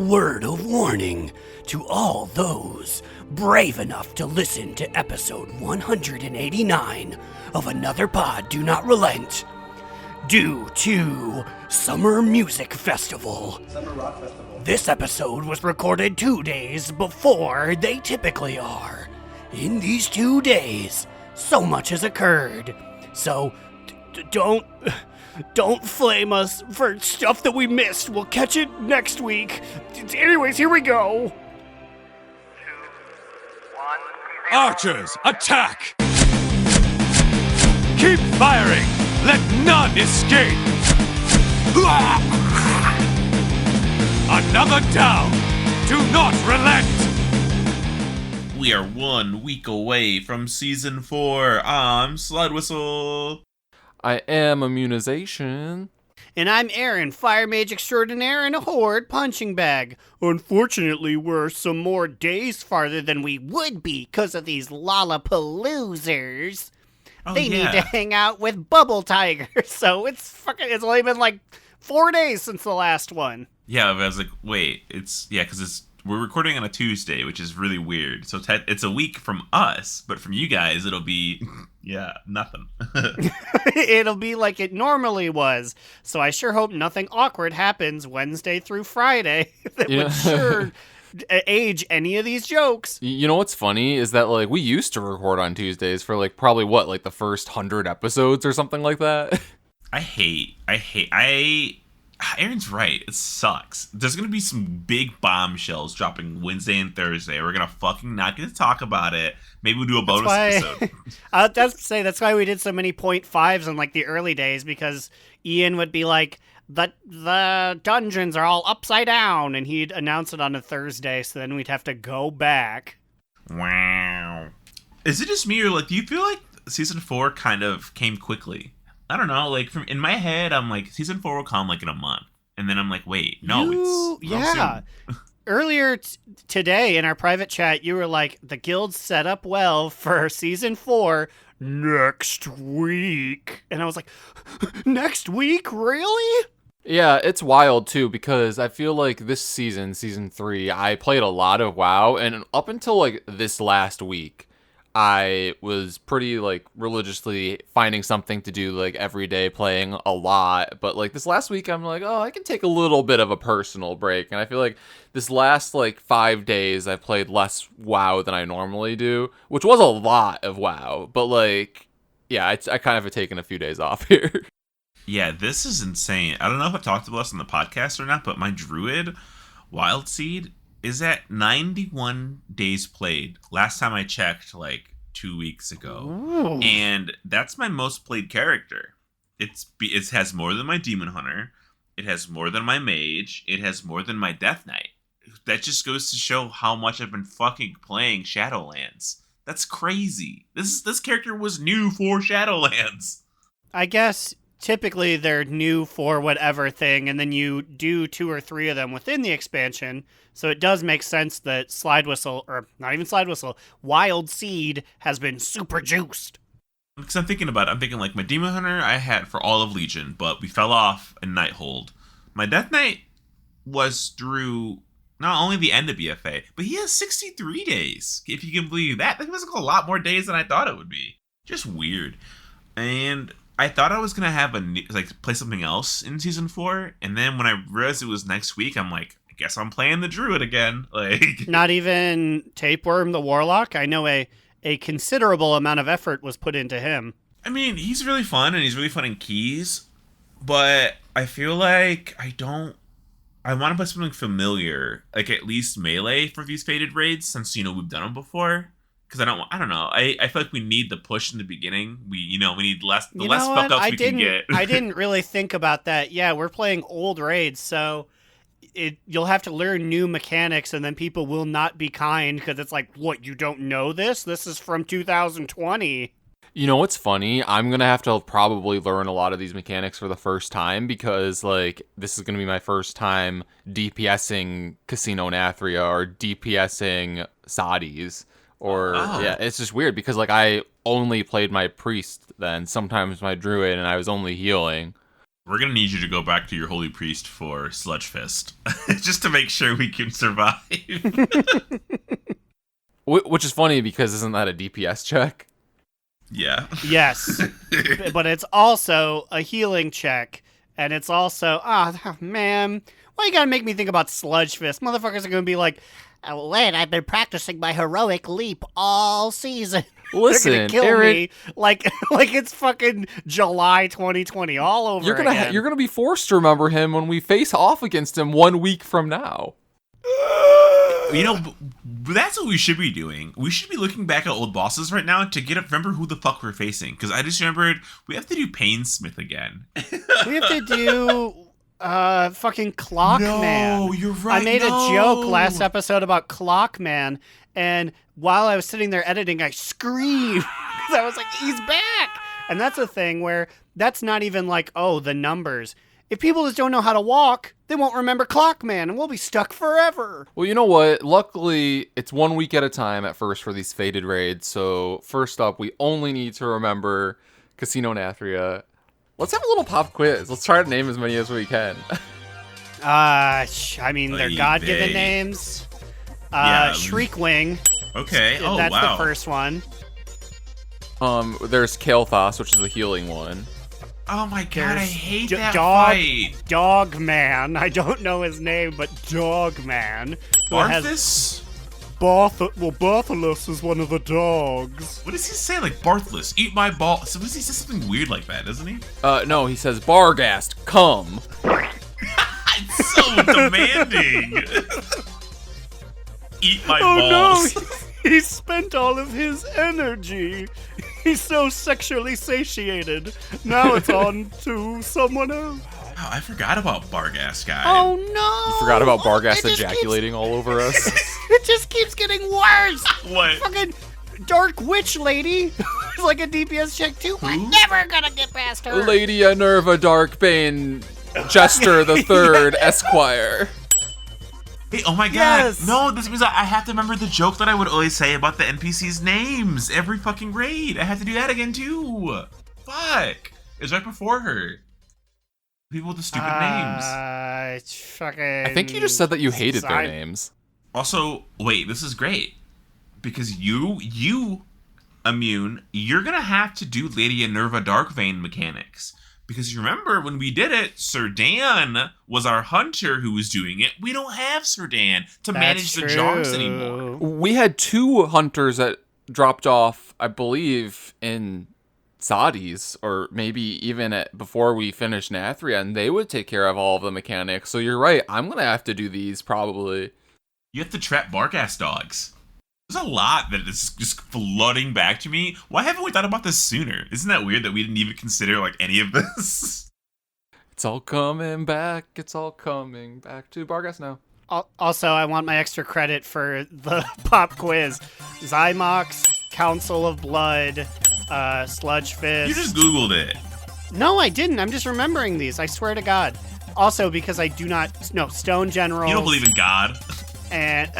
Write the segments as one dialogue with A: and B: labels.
A: word of warning to all those brave enough to listen to episode 189 of Another Pod Do Not Relent. Due to Summer Music Festival.
B: Summer Rock Festival.
A: This episode was recorded 2 days before they typically are. In these 2 days, so much has occurred. So, don't flame us for stuff that we missed. We'll catch it next week. Anyways, here we go.
C: 2, 1, 0.
D: Archers, attack! Keep firing! Let none escape! Another down! Do not relent!
E: We are 1 week away from Season 4. I'm Slidewhistle.
F: I am Immunization.
A: And I'm Aaron, Fire Mage Extraordinaire and a Horde Punching Bag. Unfortunately, we're some more days farther than we would be because of these Lollapaloozers. They need to hang out with Bubble Tiger, so it's only been like 4 days since the last one.
E: Yeah, but I was like, wait, because we're recording on a Tuesday, which is really weird. So it's a week from us, but from you guys, it'll be, nothing.
A: It'll be like it normally was. So I sure hope nothing awkward happens Wednesday through Friday that would sure age any of these jokes.
F: You know what's funny is that we used to record on Tuesdays for probably the first 100 episodes or something like that.
E: Aaron's right. It sucks. There's going to be some big bombshells dropping Wednesday and Thursday. We're going to fucking not get to talk about it. Maybe we'll do a bonus episode.
A: That's why we did so many 0.5s in the early days, because Ian would be like, the dungeons are all upside down, and he'd announce it on a Thursday, so then we'd have to go back.
E: Wow. Is it just me, or do you feel like Season 4 kind of came quickly? I don't know, in my head, I'm like, Season 4 will come, in a month. And then I'm like, wait, no,
A: yeah. Earlier today in our private chat, you were like, the guild's set up well for Season 4 next week. And I was like, next week? Really?
F: Yeah, it's wild, too, because I feel like this season, Season 3, I played a lot of WoW, and up until, this last week, I was pretty, religiously finding something to do, every day, playing a lot. But, this last week, I'm like, oh, I can take a little bit of a personal break. And I feel like this last, 5 days, I've played less WoW than I normally do, which was a lot of WoW. But, I kind of have taken a few days off here.
E: Yeah, this is insane. I don't know if I talked about this on the podcast or not, but my Druid, Wild Seed, is at 91 days played. Last time I checked, 2 weeks ago.
A: Ooh.
E: And that's my most played character. It has more than my Demon Hunter. It has more than my Mage. It has more than my Death Knight. That just goes to show how much I've been fucking playing Shadowlands. That's crazy. This character was new for Shadowlands.
A: I guess typically they're new for whatever thing, and then you do 2 or 3 of them within the expansion. So it does make sense that Slidewhistle, or not even Slidewhistle, Wild Seed has been super juiced.
E: Because I'm thinking my Demon Hunter I had for all of Legion, but we fell off in Nighthold. My Death Knight was through not only the end of BFA, but he has 63 days, if you can believe that. That was a lot more days than I thought it would be. Just weird. And I thought I was going to have play something else in Season 4, and then when I realized it was next week, I'm like, I guess I'm playing the Druid again.
A: Not even Tapeworm the Warlock? I know a considerable amount of effort was put into him.
E: I mean, he's really fun, and he's really fun in keys, but I feel like I want to play something familiar, at least melee for these faded raids, since, we've done them before. Because I don't know. I feel like we need the push in the beginning. We need less fuck ups we can get.
A: I didn't really think about that. Yeah, we're playing old raids, so you'll have to learn new mechanics, and then people will not be kind because it's like, what, you don't know this? This is from 2020.
F: You know what's funny? I'm going to have to probably learn a lot of these mechanics for the first time, because this is going to be my first time DPSing Casino Nathria or DPSing Sadis. It's just weird because I only played my priest then, sometimes my druid, and I was only healing.
E: We're gonna need you to go back to your holy priest for Sludge Fist, just to make sure we can survive.
F: Which is funny because isn't that a DPS check?
E: Yeah.
A: Yes, but it's also a healing check, and it's also, man, why you gotta make me think about Sludge Fist? Motherfuckers are gonna be like, oh, Len, I've been practicing my heroic leap all season.
F: Listen,
A: They're gonna kill
F: Aaron,
A: me like it's fucking July 2020 all over again.
F: You're gonna be forced to remember him when we face off against him 1 week from now.
E: You know, that's what we should be doing. We should be looking back at old bosses right now to remember who the fuck we're facing. Because I just remembered we have to do Painsmith again.
A: We have to do fucking Clockman.
E: No, you're right.
A: I made a joke last episode about Clockman, and while I was sitting there editing, I screamed because I was like, he's back. And that's a thing where that's not even like, oh, the numbers. If people just don't know how to walk, they won't remember Clockman, and we'll be stuck forever.
F: Well, you know what? Luckily, it's 1 week at a time at first for these faded raids. So first up, we only need to remember Casino Nathria. Let's have a little pop quiz. Let's try to name as many as we can.
A: I mean, they're
E: Oy
A: God-given
E: vey.
A: names.
E: Yeah.
A: Shriekwing.
E: Okay. Oh,
A: That's
E: wow.
A: the first one.
F: There's Kael'thas, which is the healing one.
E: Oh my god, I
A: There's
E: hate
A: D-
E: that
A: dog,
E: fight.
A: Dogman. I don't know his name, but Dogman. who has
E: Barthas?
A: Bartholus is one of the dogs.
E: What does he say? Like, Barthless, eat my ball. So does he say something weird like that, doesn't he?
F: No, he says, Barghast, come.
E: It's so demanding. Eat my balls.
A: No, he spent all of his energy. He's so sexually satiated. Now it's on to someone else.
E: Oh, I forgot about Barghast guy.
A: Oh no!
F: You forgot about
A: It
F: Barghast
A: just
F: ejaculating all over us.
A: It just keeps getting worse.
E: What?
A: Fucking Dark Witch Lady. It's like a DPS check too. I'm never gonna get past her.
F: Lady Enerva Darkbane, Jester the Third, Esquire.
E: Hey, oh my god.
A: Yes.
E: No, this means I have to remember the joke that I would always say about the NPCs' names every fucking raid. I have to do that again too. Fuck. It was right before her. People with the stupid names.
A: It's fucking.
F: I think you just said that you hated their
A: Side-
F: names.
E: Also, wait, this is great. Because you, Immune, you're gonna have to do Lady Enerva Darkvein mechanics. Because you remember when we did it, Sir Dan was our hunter who was doing it. We don't have Sir Dan to manage the jars anymore.
F: We had 2 hunters that dropped off, I believe, in Zadi's, or maybe even before we finished Nathria, and they would take care of all of the mechanics. So you're right, I'm going to have to do these probably.
E: You have to trap Barghast dogs. There's a lot that is just flooding back to me. Why haven't we thought about this sooner? Isn't that weird that we didn't even consider like any of this?
F: It's all coming back. It's all coming back to Barghast now.
A: Also, I want my extra credit for the pop quiz. Zymox, Council of Blood, Sludge Fist.
E: You just Googled it.
A: No, I didn't. I'm just remembering these. I swear to God. Also, because I do not. No, Stone Generals.
E: You don't believe in God.
A: And.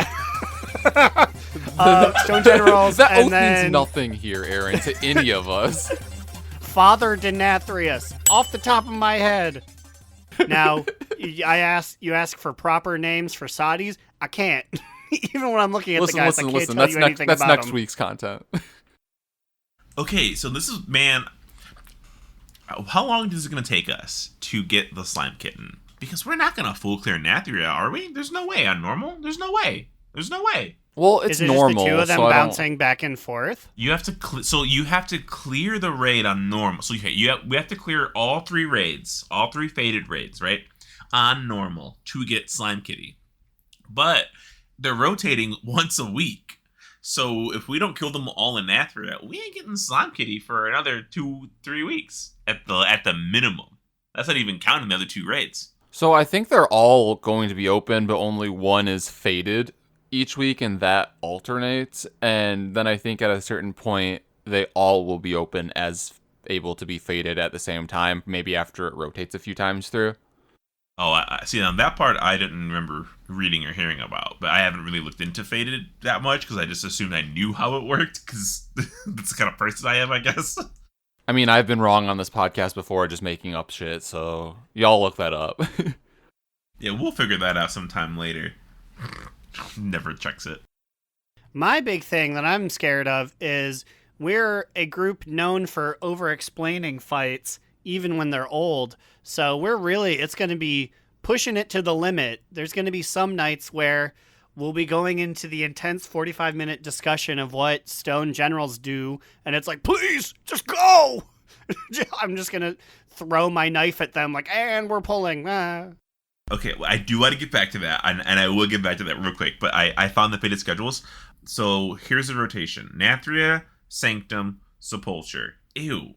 A: Stone Generals.
F: That
A: and
F: oath
A: then
F: means nothing here, Aaron, to any of us.
A: Father Denathrius, off the top of my head. Now, you ask for proper names for Saudis. I can't. Even when I'm looking at the guys, I can't tell you anything
F: That's
A: about
F: next
A: them.
F: week's content.
E: Okay, so this is, man, how long is it going to take us to get the slime kitten? Because we're not going to full clear Nathria, are we? There's no way on normal. There's no way. There's no way.
F: Well, it's
A: Is it
F: normal.
A: just the two of them
F: so
A: bouncing back and forth?
E: You have to you have to clear the raid on normal. So we have to clear all 3 raids, all 3 faded raids, right? On normal to get Slime Kitty. But they're rotating once a week. So if we don't kill them all in Nathria, we ain't getting Slime Kitty for another 2-3 weeks at the minimum. That's not even counting the other 2 raids.
F: So I think they're all going to be open, but only one is faded each week, and that alternates. And then I think at a certain point, they all will be open as able to be faded at the same time, maybe after it rotates a few times through.
E: Oh, I see. Now that part I didn't remember reading or hearing about, but I haven't really looked into faded that much because I just assumed I knew how it worked because that's the kind of person I am, I guess.
F: I mean, I've been wrong on this podcast before, just making up shit, so y'all look that up.
E: Yeah, we'll figure that out sometime later. Never checks it.
A: My big thing that I'm scared of is we're a group known for over-explaining fights, even when they're old. So it's going to be pushing it to the limit. There's going to be some nights where we'll be going into the intense 45-minute discussion of what stone generals do, and it's like, please, just go! I'm just going to throw my knife at them, like, and we're pulling.
E: Okay, well, I do want to get back to that, and I will get back to that real quick, but I found the faded schedules. So here's the rotation. Nathria, Sanctum, Sepulture. Ew.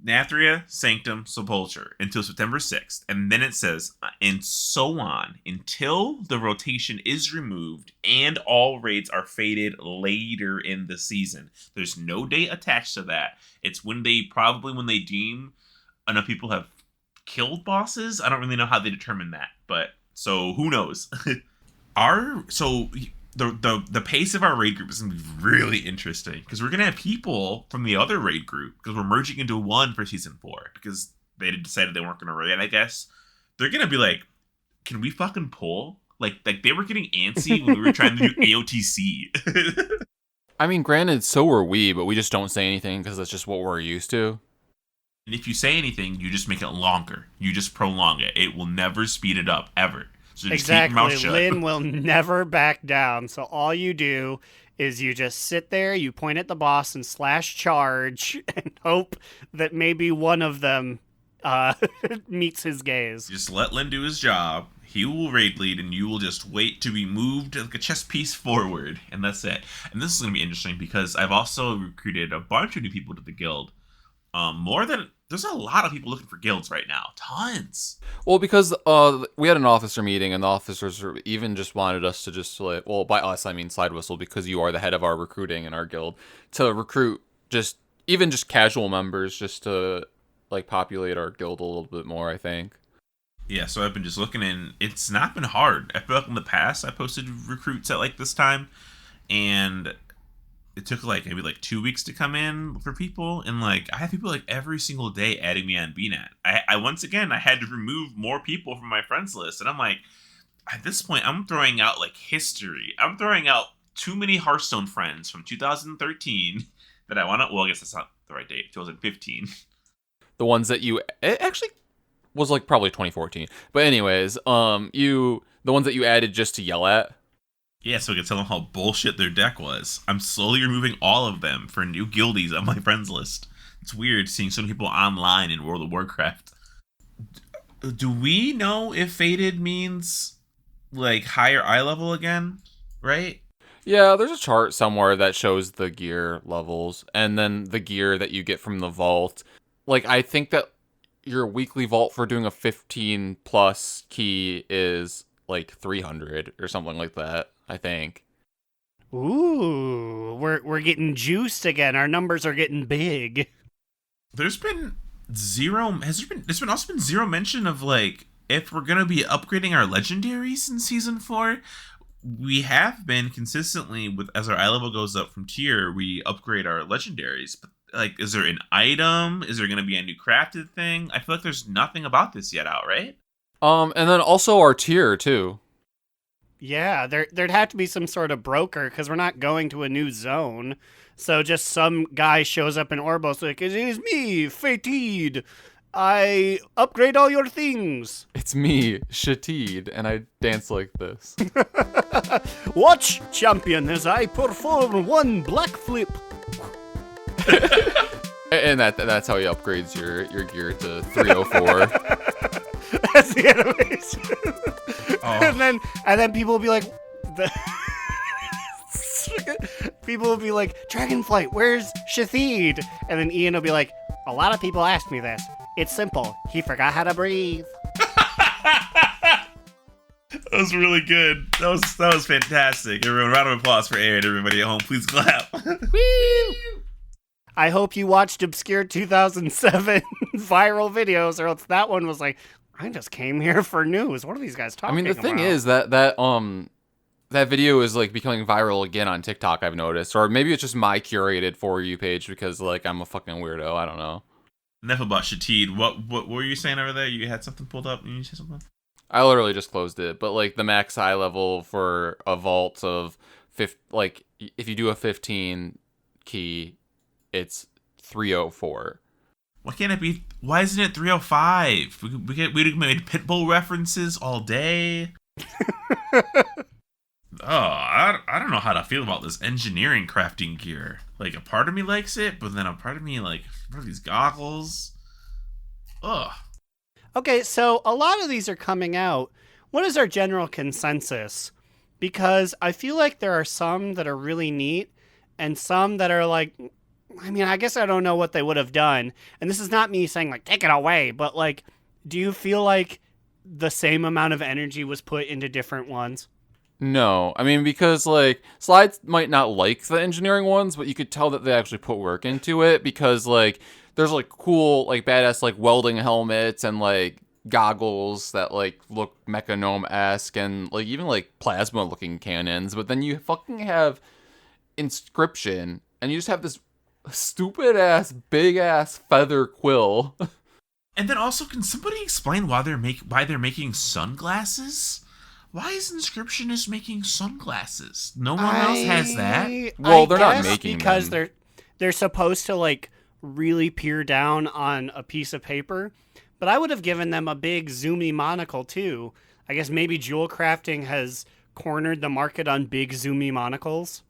E: Nathria, Sanctum, Sepulture until September 6th. And then it says, and so on, until the rotation is removed and all raids are faded later in the season. There's no date attached to that. It's when they deem enough people have killed bosses. I don't really know how they determine that, but so who knows? The pace of our raid group is going to be really interesting because we're going to have people from the other raid group because we're merging into one for season 4 because they decided they weren't going to raid, I guess. They're going to be like, can we fucking pull? Like they were getting antsy when we were trying to do AOTC.
F: I mean, granted, so were we, but we just don't say anything because that's just what we're used to.
E: And if you say anything, you just make it longer. You just prolong it. It will never speed it up, ever. So just keep your mouth shut.
A: Lynn will never back down. So all you do is you just sit there, you point at the boss and slash charge and hope that maybe one of them meets his gaze.
E: Just let Lynn do his job. He will raid lead, and you will just wait to be moved like a chess piece forward. And that's it. And this is going to be interesting because I've also recruited a bunch of new people to the guild. There's a lot of people looking for guilds right now. Tons.
F: Well, because we had an officer meeting, and the officers even just wanted us to just, like, well, by us, I mean Slidewhistle, because you are the head of our recruiting in our guild, to recruit just casual members just to, like, populate our guild a little bit more, I think.
E: Yeah, so I've been just looking, and it's not been hard. I feel like in the past, I posted recruits at, like, this time, and it took maybe 2 weeks to come in for people, and I had people every single day adding me on BNet. I once again I had to remove more people from my friends list, and I'm like, at this point I'm throwing out history. I'm throwing out too many Hearthstone friends from 2013 that I want to. Well, I guess that's not the right date. 2015.
F: The ones that it actually was probably 2014. But anyways, the ones that you added just to yell at.
E: Yeah, so I could tell them how bullshit their deck was. I'm slowly removing all of them for new guildies on my friends list. It's weird seeing so many people online in World of Warcraft. Do we know if faded means higher eye level again? Right?
F: Yeah, there's a chart somewhere that shows the gear levels and then the gear that you get from the vault. I think that your weekly vault for doing a 15 plus key is 300 or something like that, I think.
A: Ooh, we're getting juiced again. Our numbers are getting big.
E: There's been there's also been zero mention of if we're gonna be upgrading our legendaries in season 4. We have been consistently as our eye level goes up from tier, we upgrade our legendaries. But is there an item? Is there gonna be a new crafted thing? I feel like there's nothing about this yet out, right?
F: And then also our tier too.
A: Yeah, there'd have to be some sort of broker because we're not going to a new zone. So just some guy shows up in Orbos it is me, Fatid. I upgrade all your things.
F: It's me, Shatid, and I dance like this.
A: Watch, champion, as I perform one black flip.
F: And that's how he upgrades your gear to 304.
A: That's the animation. Oh. And then people will be like, people will be like, Dragonflight, where's Shathid? And then Ian will be like, a lot of people ask me this. It's simple. He forgot how to breathe.
E: That was really good. That was fantastic. Everyone, round of applause for Aaron. Everybody at home, please clap.
A: Woo! I hope you watched obscure 2007 viral videos, or else that one was like, I just came here for news. What are these guys talking about?
F: I mean, the thing is that video is becoming viral again on TikTok, I've noticed. Or maybe it's just my curated For You page because I'm a fucking weirdo. I don't know.
E: Enough about Shatid. What were you saying over there? You had something pulled up? You say something?
F: I literally just closed it, but like the max high level for a vault of like if you do a 15 key, it's 304.
E: Why can't it be? Why isn't it 305? We made Pitbull references all day. I don't know how to feel about this engineering crafting gear. Like, a part of me likes it, but then a part of me, like, what are these goggles? Ugh.
A: Okay, so a lot of these are coming out. What is our general consensus? Because I feel like there are some that are really neat and some that are like, I mean, I guess I don't know what they would have done. And this is not me saying, like, take it away, but, like, do you feel like the same amount of energy was put into different ones?
F: No, I mean, because, like, Slides might not like the engineering ones, but you could tell that they actually put work into it because, like, there's, like, cool, like, badass, like, welding helmets and, like, goggles that, like, look Mechanome-esque and, like, even, like, plasma-looking cannons, but then you fucking have Inscription, and you just have this stupid-ass, big-ass feather quill.
E: And then also, can somebody explain why they're making sunglasses? Why is Inscriptionist making sunglasses? No one else has that.
F: Well,
A: I
F: they're not
A: guess
F: making
A: because
F: them.
A: they're supposed to like really peer down on a piece of paper. But I would have given them a big zoomy monocle too. I guess maybe Jewel Crafting has cornered the market on big zoomy monocles.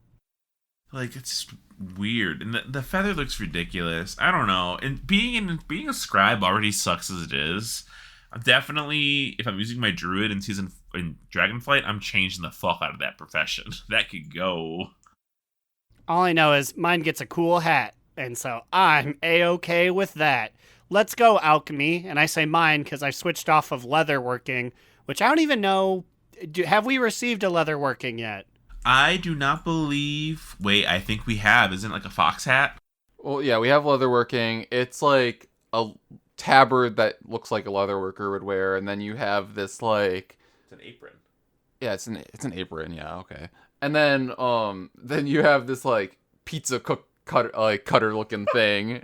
E: Like, it's just weird, and the feather looks ridiculous. I don't know. And being a scribe already sucks as it is. I'm definitely, if I'm using my druid in Dragonflight, I'm changing the fuck out of that profession. That could go.
A: All I know is mine gets a cool hat, and so I'm A-okay with that. Let's go, alchemy. And I say mine because I switched off of leatherworking, which I don't even know. Have we received a leatherworking yet?
E: I do not believe. Wait, I think we have. Isn't it like a fox hat?
F: Well, yeah, we have leatherworking. It's like a tabard that looks like a leatherworker would wear, and then you have this like
E: It's an apron.
F: yeah, it's an apron. Yeah, okay. And then you have this like pizza cutter looking thing.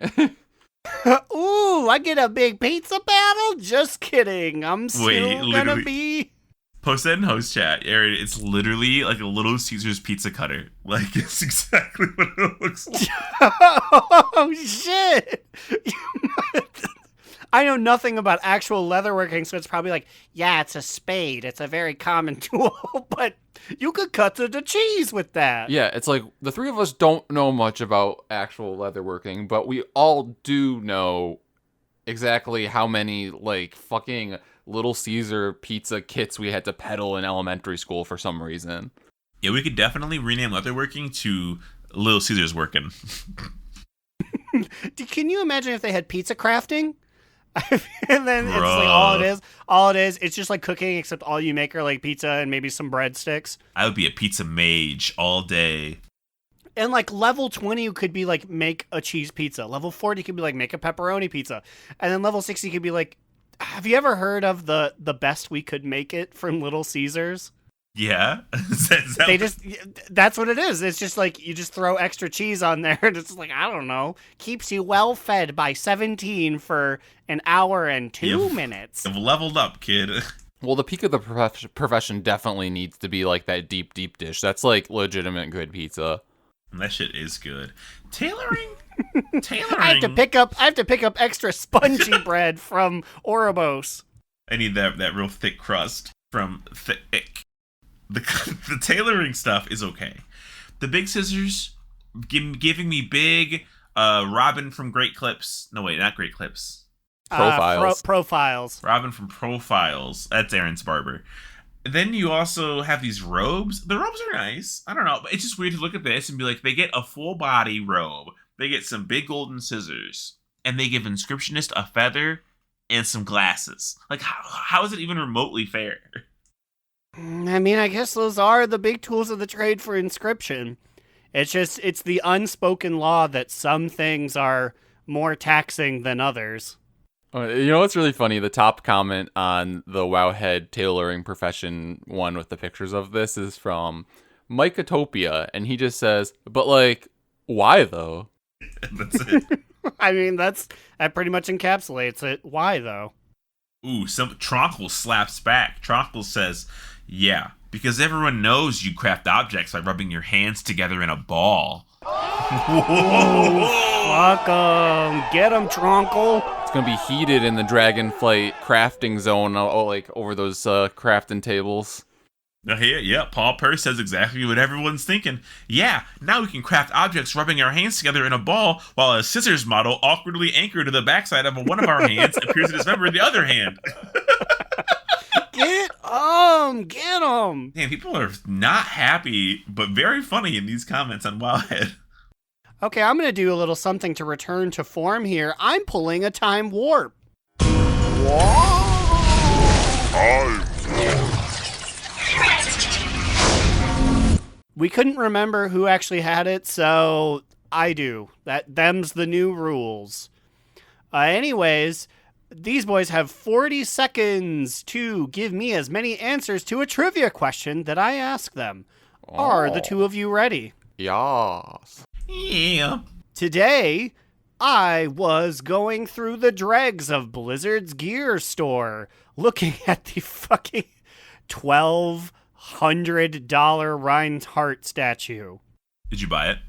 A: Ooh, I get a big pizza battle? Just kidding. I'm still gonna be...
E: Post that in host chat, Aaron. It's literally like a Little Caesar's pizza cutter. Like, it's exactly what it looks like.
A: Oh, shit! I know nothing about actual leatherworking, so it's probably like, yeah, it's a spade. It's a very common tool, but you could cut to the cheese with that.
F: Yeah, it's like the three of us don't know much about actual leatherworking, but we all do know exactly how many like fucking Little Caesar pizza kits we had to peddle in elementary school for some reason.
E: Yeah, we could definitely rename leatherworking to Little Caesar's working.
A: Can you imagine if they had pizza crafting? And then it's like all it is, it's just like cooking, except all you make are like pizza and maybe some breadsticks.
E: I would be a pizza mage all day.
A: And like level 20 could be like make a cheese pizza. Level 40 could be like make a pepperoni pizza. And then level 60 could be like, have you ever heard of the best we could make it from Little Caesars?
E: Yeah.
A: That's what it is. It's just like you just throw extra cheese on there and it's like, I don't know, keeps you well fed by 17 for an hour and 2 minutes.
E: You've leveled up, kid.
F: Well, the peak of the profession definitely needs to be like that deep dish. That's like legitimate good pizza.
E: That shit is good. Tailoring.
A: I have to pick up extra spongy bread from Ouroboros.
E: I need that real thick crust from Thick. The tailoring stuff is okay. The big scissors giving me big Robin from Great Clips. No, wait, not Great Clips.
F: Profiles.
A: Profiles.
E: Robin from Profiles. That's Aaron's barber. Then you also have these robes. The robes are nice. I don't know, but it's just weird to look at this and be like, they get a full body robe. They get some big golden scissors. And they give Inscriptionist a feather and some glasses. Like, how is it even remotely fair?
A: I mean, I guess those are the big tools of the trade for Inscription. It's the unspoken law that some things are more taxing than others.
F: You know what's really funny? The top comment on the Wowhead tailoring profession one with the pictures of this is from Micatopia, and he just says, but like, why though?
E: That's it.
A: I mean, that pretty much encapsulates it. Why, though?
E: Ooh, Tronkle slaps back. Tronkle says, yeah, because everyone knows you craft objects by rubbing your hands together in a ball.
A: Fuck 'em. Get 'em, Tronkle.
F: It's gonna be heated in the Dragonflight crafting zone, like over those crafting tables.
E: Yeah, Paul Purr says exactly what everyone's thinking. Yeah, now we can craft objects rubbing our hands together in a ball while a scissors model awkwardly anchored to the backside of one of our hands appears to dismember the other hand.
A: Get 'em. Get 'em.
E: Man, people are not happy, but very funny in these comments on Wildhead.
A: Okay, I'm going to do a little something to return to form here. I'm pulling a time warp. We couldn't remember who actually had it, so I do. Them's the new rules. Anyways, these boys have 40 seconds to give me as many answers to a trivia question that I ask them. Are the two of you ready?
F: Yas.
E: Yeah.
A: Today, I was going through the dregs of Blizzard's gear store, looking at the fucking $1,200 Reinhardt statue.
E: Did you buy it?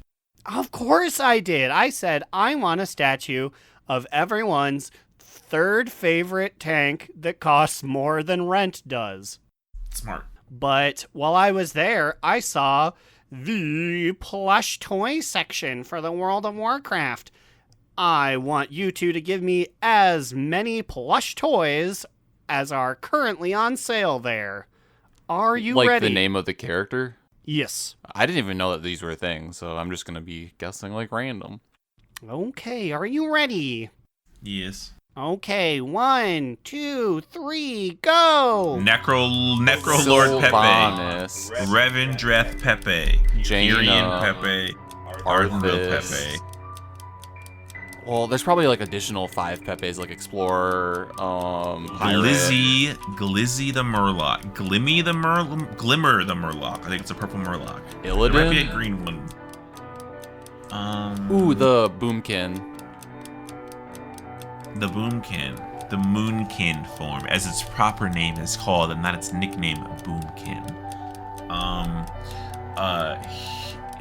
A: Of course I did. I said, I want a statue of everyone's third favorite tank that costs more than rent does.
E: Smart.
A: But while I was there, I saw the plush toy section for the World of Warcraft. I want you two to give me as many plush toys as are currently on sale there. Are you ready?
F: Like the name of the character?
A: Yes.
F: I didn't even know that these were things, so I'm just gonna be guessing like random.
A: Okay, are you ready?
E: Yes.
A: Okay, 1, 2, 3, go!
E: Necro Lord Pepe.
F: Sylvanas,
E: Revendreth Pepe.
F: Jaina,
E: Tyrion Pepe. Ardenville
F: Arthas.
E: Pepe.
F: Well, there's probably like additional 5 Pepes, like Explorer, Pirate.
E: Glizzy the Murloc. Glimmer the Murloc. I think it's a purple Murloc.
F: Illidan?
E: There might be a green one.
F: Ooh, the Boomkin.
E: The Boomkin. The Moonkin form, as its proper name is called, and not its nickname, Boomkin.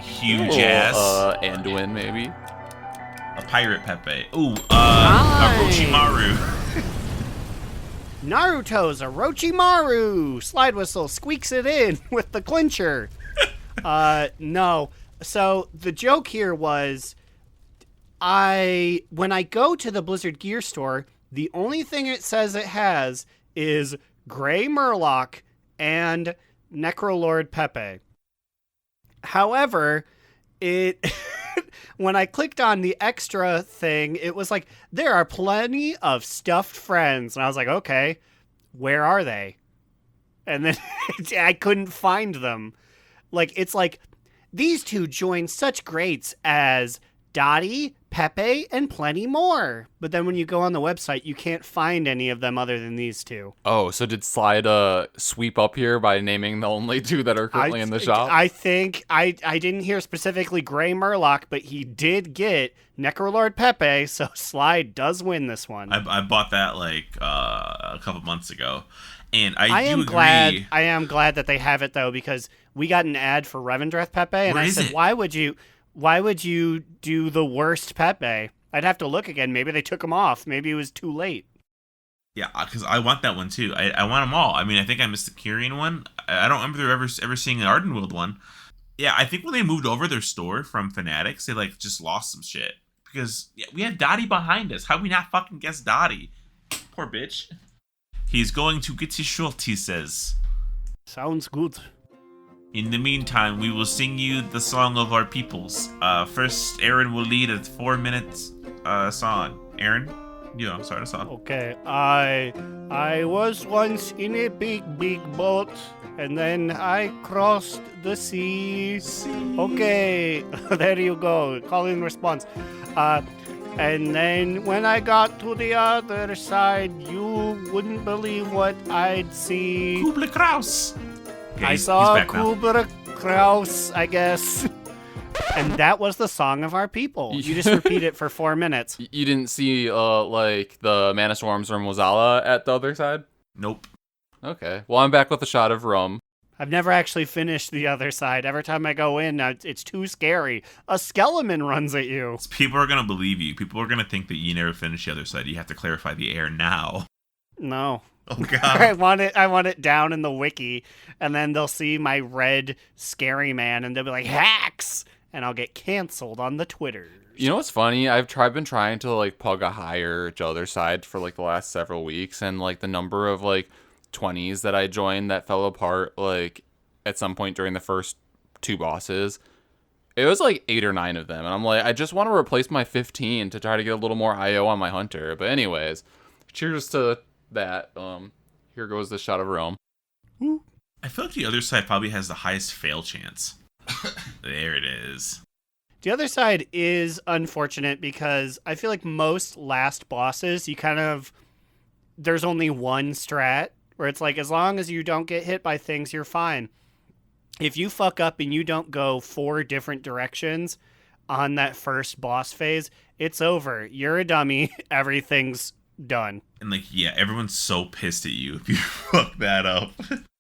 E: Huge ass.
F: Anduin, maybe?
E: A Pirate Pepe. Ooh,
A: Nice.
E: Orochimaru.
A: Naruto's Orochimaru! Slidewhistle squeaks it in with the clincher. No. So the joke here was, when I go to the Blizzard gear store, the only thing it says it has is Grey Murloc and Necrolord Pepe. However, when I clicked on the extra thing, it was like, there are plenty of stuffed friends. And I was like, okay, where are they? And then I couldn't find them. Like, it's like, these two join such greats as Dottie, Pepe, and plenty more. But then when you go on the website, you can't find any of them other than these two.
F: Oh, so did Slide sweep up here by naming the only 2 that are currently in the shop?
A: I think, I didn't hear specifically Grey Murloc, but he did get Necrolord Pepe, so Slide does win this one.
E: I bought that like a couple months ago, and I
A: am
E: agree.
A: glad. I am glad that they have it though, because we got an ad for Revendreth Pepe, and
E: Where
A: I
E: is
A: said,
E: it?
A: why would you do the worst Pepe? I'd have to look again. Maybe they took him off. Maybe it was too late.
E: Yeah, because I want that one too. I want them all. I mean, I think I missed the Kyrian one. I don't remember ever seeing an Ardenwild one. Yeah, I think when they moved over their store from Fanatics, they like just lost some shit. Because we have Dottie behind us. How we not fucking guess Dottie? Poor bitch. He's going to get his shot, he says.
A: Sounds good.
E: In the meantime, we will sing you the song of our peoples. First, Aaron will lead a 4-minute song. Aaron, start us off.
A: Okay, I was once in a big boat, and then I crossed the sea. Okay, there you go. Call and response. And then when I got to the other side, you wouldn't believe what I'd see.
E: Kubla Kraus. Okay,
A: I
E: he's
A: saw
E: back now.
A: Kubla Kraus, I guess. And that was the song of our people. You just repeat it for 4 minutes.
F: You didn't see like the Mana Swarms or Mozala at the other side?
E: Nope.
F: Okay. Well, I'm back with a shot of rum.
A: I've never actually finished the other side. Every time I go in, it's too scary. A skeleton runs at you.
E: People are going to believe you. People are going to think that you never finished the other side. You have to clarify the air now.
A: No.
E: Oh, God.
A: I want it down in the wiki, and then they'll see my red scary man, and they'll be like, hacks! And I'll get canceled on the Twitters.
F: You know what's funny? I've been trying to like pug a higher other side for like the last several weeks, and like the number of like 20s that I joined that fell apart like at some point during the first 2 bosses. It was like 8 or 9 of them, and I'm like, I just want to replace my 15 to try to get a little more IO on my hunter. But anyways, cheers to that. Here goes the shot of rum.
E: I feel like the other side probably has the highest fail chance. There it is.
A: The other side is unfortunate because I feel like most last bosses, there's only one strat where it's like, as long as you don't get hit by things, you're fine. If you fuck up and you don't go 4 different directions on that first boss phase, it's over. You're a dummy. Everything's done.
E: And like, yeah, everyone's so pissed at you if you fuck that up.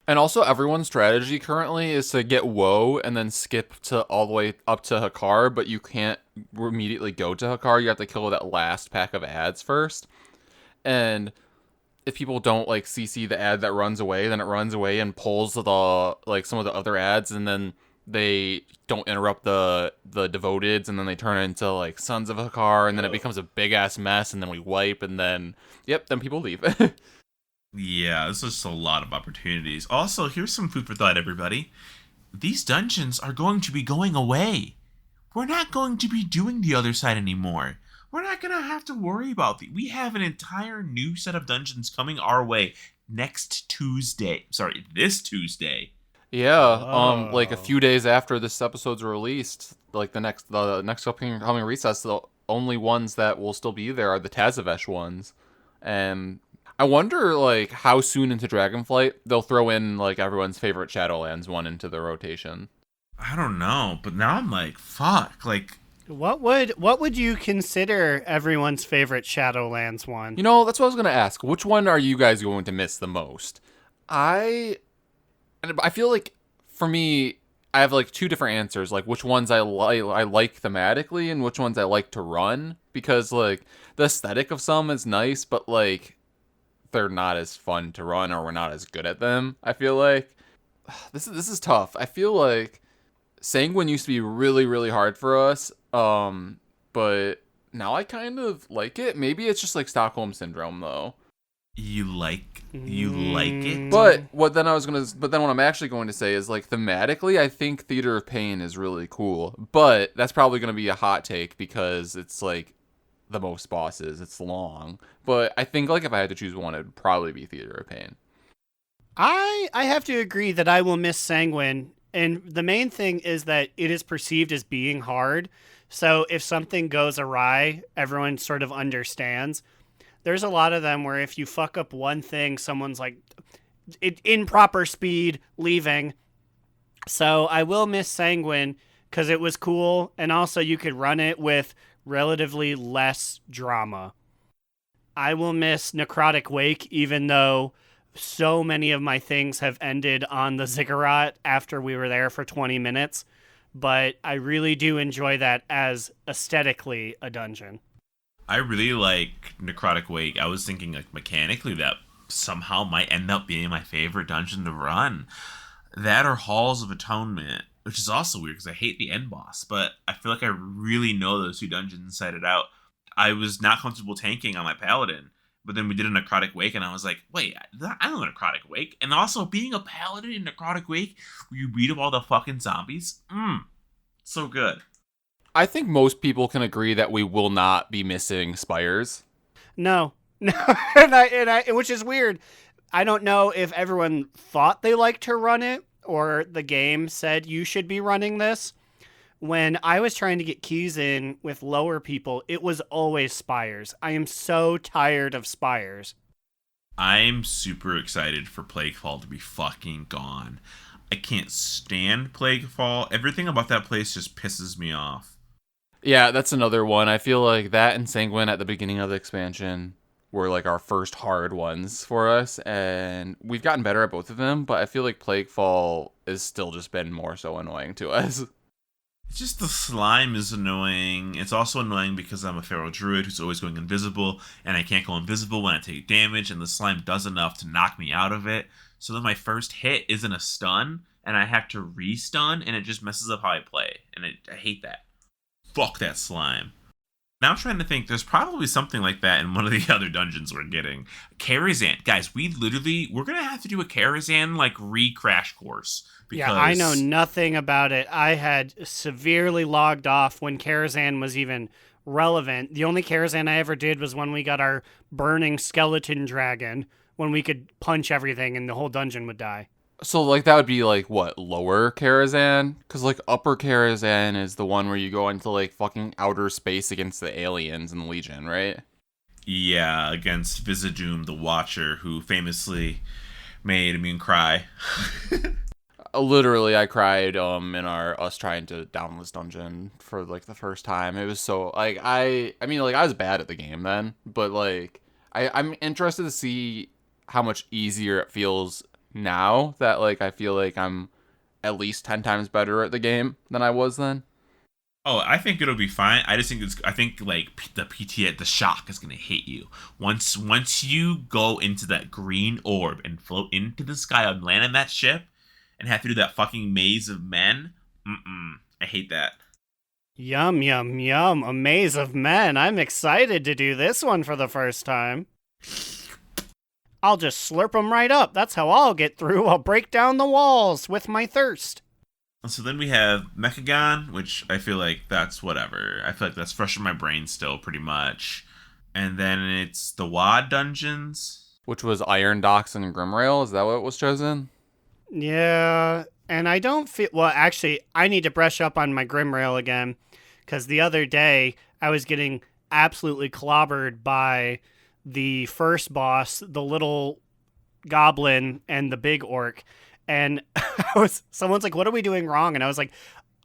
F: And also, everyone's strategy currently is to get Woe and then skip to all the way up to Hakar, but you can't immediately go to Hakar. You have to kill that last pack of ads first. And if people don't like CC the ad that runs away, then it runs away and pulls the like some of the other ads, and then they don't interrupt the devoteds, and then they turn into like Sons of Hakar, and then it becomes a big ass mess, and then we wipe, and then then people leave.
E: Yeah, this is just a lot of opportunities. Also, here's some food for thought, everybody. These dungeons are going to be going away. We're not going to be doing the other side anymore. We're not going to have to worry about we have an entire new set of dungeons coming our way this Tuesday.
F: Yeah, like a few days after this episode's released, like the next upcoming recess, the only ones that will still be there are the Tazavesh ones. And I wonder, like, how soon into Dragonflight they'll throw in, like, everyone's favorite Shadowlands one into the rotation.
E: I don't know, but now I'm like, fuck, like...
A: What would you consider everyone's favorite Shadowlands one?
F: You know, that's what I was going to ask. Which one are you guys going to miss the most? I feel like, for me, I have, like, 2 different answers. Like, which ones I like thematically and which ones I like to run. Because, like, the aesthetic of some is nice, but, like, they're not as fun to run, or we're not as good at them. I feel like this is tough. I feel like Sanguine used to be really, really hard for us, but now I kind of like it. Maybe it's just like Stockholm Syndrome, though.
E: You like it?
F: But what I'm actually going to say is, like, thematically, I think Theater of Pain is really cool. But that's probably going to be a hot take because it's like the most bosses. It's long. But I think, like, if I had to choose one, it'd probably be Theater of Pain.
A: I have to agree that I will miss Sanguine, and the main thing is that it is perceived as being hard. So if something goes awry, everyone sort of understands. There's a lot of them where if you fuck up one thing, someone's like, in proper speed, leaving. So I will miss Sanguine because it was cool, and also you could run it with relatively less drama. I will miss Necrotic Wake, even though so many of my things have ended on the Ziggurat after we were there for 20 minutes. But I really do enjoy that as aesthetically a dungeon.
E: I really like Necrotic Wake. I was thinking, like, mechanically that somehow might end up being my favorite dungeon to run. That or Halls of Atonement, which is also weird because I hate the end boss, but I feel like I really know those 2 dungeons inside it out. I was not comfortable tanking on my Paladin, but then we did a Necrotic Wake, and I was like, wait, I know Necrotic Wake. And also, being a Paladin in Necrotic Wake, where you beat up all the fucking zombies, so good.
F: I think most people can agree that we will not be missing Spires.
A: No, and which is weird. I don't know if everyone thought they liked to run it, or the game said you should be running this. When I was trying to get keys in with lower people, it was always Spires. I am so tired of Spires.
E: I'm super excited for Plaguefall to be fucking gone. I can't stand Plaguefall. Everything about that place just pisses me off.
F: Yeah, that's another one. I feel like that and Sanguine at the beginning of the expansion were like our first hard ones for us, and we've gotten better at both of them, but I feel like Plaguefall has still just been more so annoying to us.
E: It's just the slime is annoying. It's also annoying because I'm a feral druid who's always going invisible, and I can't go invisible when I take damage, and the slime does enough to knock me out of it. So then my first hit isn't a stun, and I have to re-stun, and it just messes up how I play. And I hate that. Fuck that slime. Now I'm trying to think, there's probably something like that in one of the other dungeons we're getting. Karazhan. Guys, we're going to have to do a Karazhan, like, re-crash course. Because...
A: Yeah, I know nothing about it. I had severely logged off when Karazhan was even relevant. The only Karazhan I ever did was when we got our burning skeleton dragon, when we could punch everything and the whole dungeon would die.
F: So, like, that would be, like, what, lower Karazhan? Because, like, upper Karazhan is the one where you go into, like, fucking outer space against the aliens in the Legion, right?
E: Yeah, against Vizajum, the Watcher, who famously made Immune cry.
F: Literally, I cried in us trying to down this dungeon for, like, the first time. It was so, like, I mean, like, I was bad at the game then, but, like, I'm interested to see how much easier it feels now that, like, I feel like I'm at least 10 times better at the game than I was then.
E: Oh, I think it'll be fine. I think like the shock is gonna hit you once you go into that green orb and float into the sky and land in that ship and have to do that fucking maze of men. I hate that.
A: Yum, yum, yum. A maze of men. I'm excited to do this one for the first time. I'll just slurp them right up. That's how I'll get through. I'll break down the walls with my thirst.
E: So then we have Mechagon, which I feel like that's whatever. I feel like that's fresh in my brain still, pretty much. And then it's the WoD dungeons.
F: Which was Iron Docks and Grimrail. Is that what was chosen?
A: Yeah, and I don't feel... Well, actually, I need to brush up on my Grimrail again, because the other day I was getting absolutely clobbered by the first boss, the little goblin, and the big orc. And someone's like, what are we doing wrong? And I was like,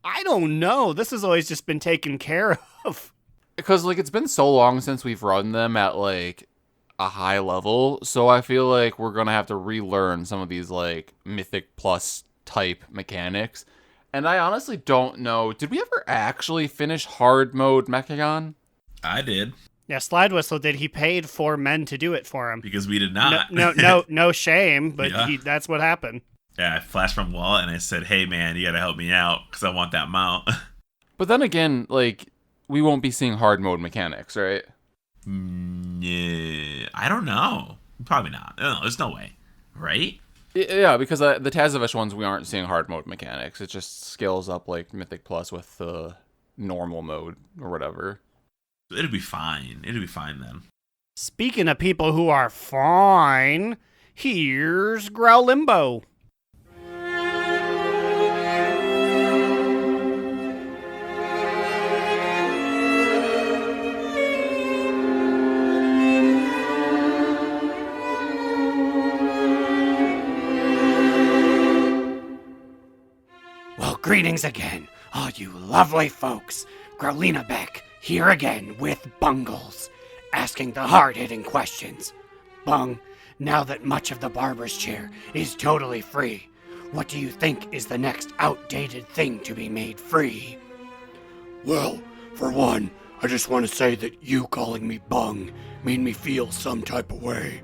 A: I don't know. This has always just been taken care of.
F: Because, like, it's been so long since we've run them at, like, a high level. So I feel like we're going to have to relearn some of these, like, Mythic Plus type mechanics. And I honestly don't know. Did we ever actually finish hard mode Mechagon?
E: I did.
A: Yeah, Slidewhistle did. He paid 4 men to do it for him.
E: Because we did not.
A: No shame, but
E: Yeah.
A: That's what happened.
E: Yeah, I flashed from wallet and I said, hey man, you gotta help me out because I want that mount.
F: But then again, like, we won't be seeing hard mode mechanics, right?
E: Yeah, I don't know. Probably not. No, there's no way. Right?
F: Yeah, because the Tazavesh ones, we aren't seeing hard mode mechanics. It just scales up, like, Mythic Plus with the normal mode or whatever.
E: It'll be fine. It'll be fine then.
A: Speaking of people who are fine, here's Growlimbo. Well, greetings again, all you lovely folks. Growlina Beck here again with Bungles, asking the hard-hitting questions. Bung, now that much of the barber's chair is totally free, what do you think is the next outdated thing to be made free? Well, for one, I just want to say that you calling me Bung made me feel some type of way.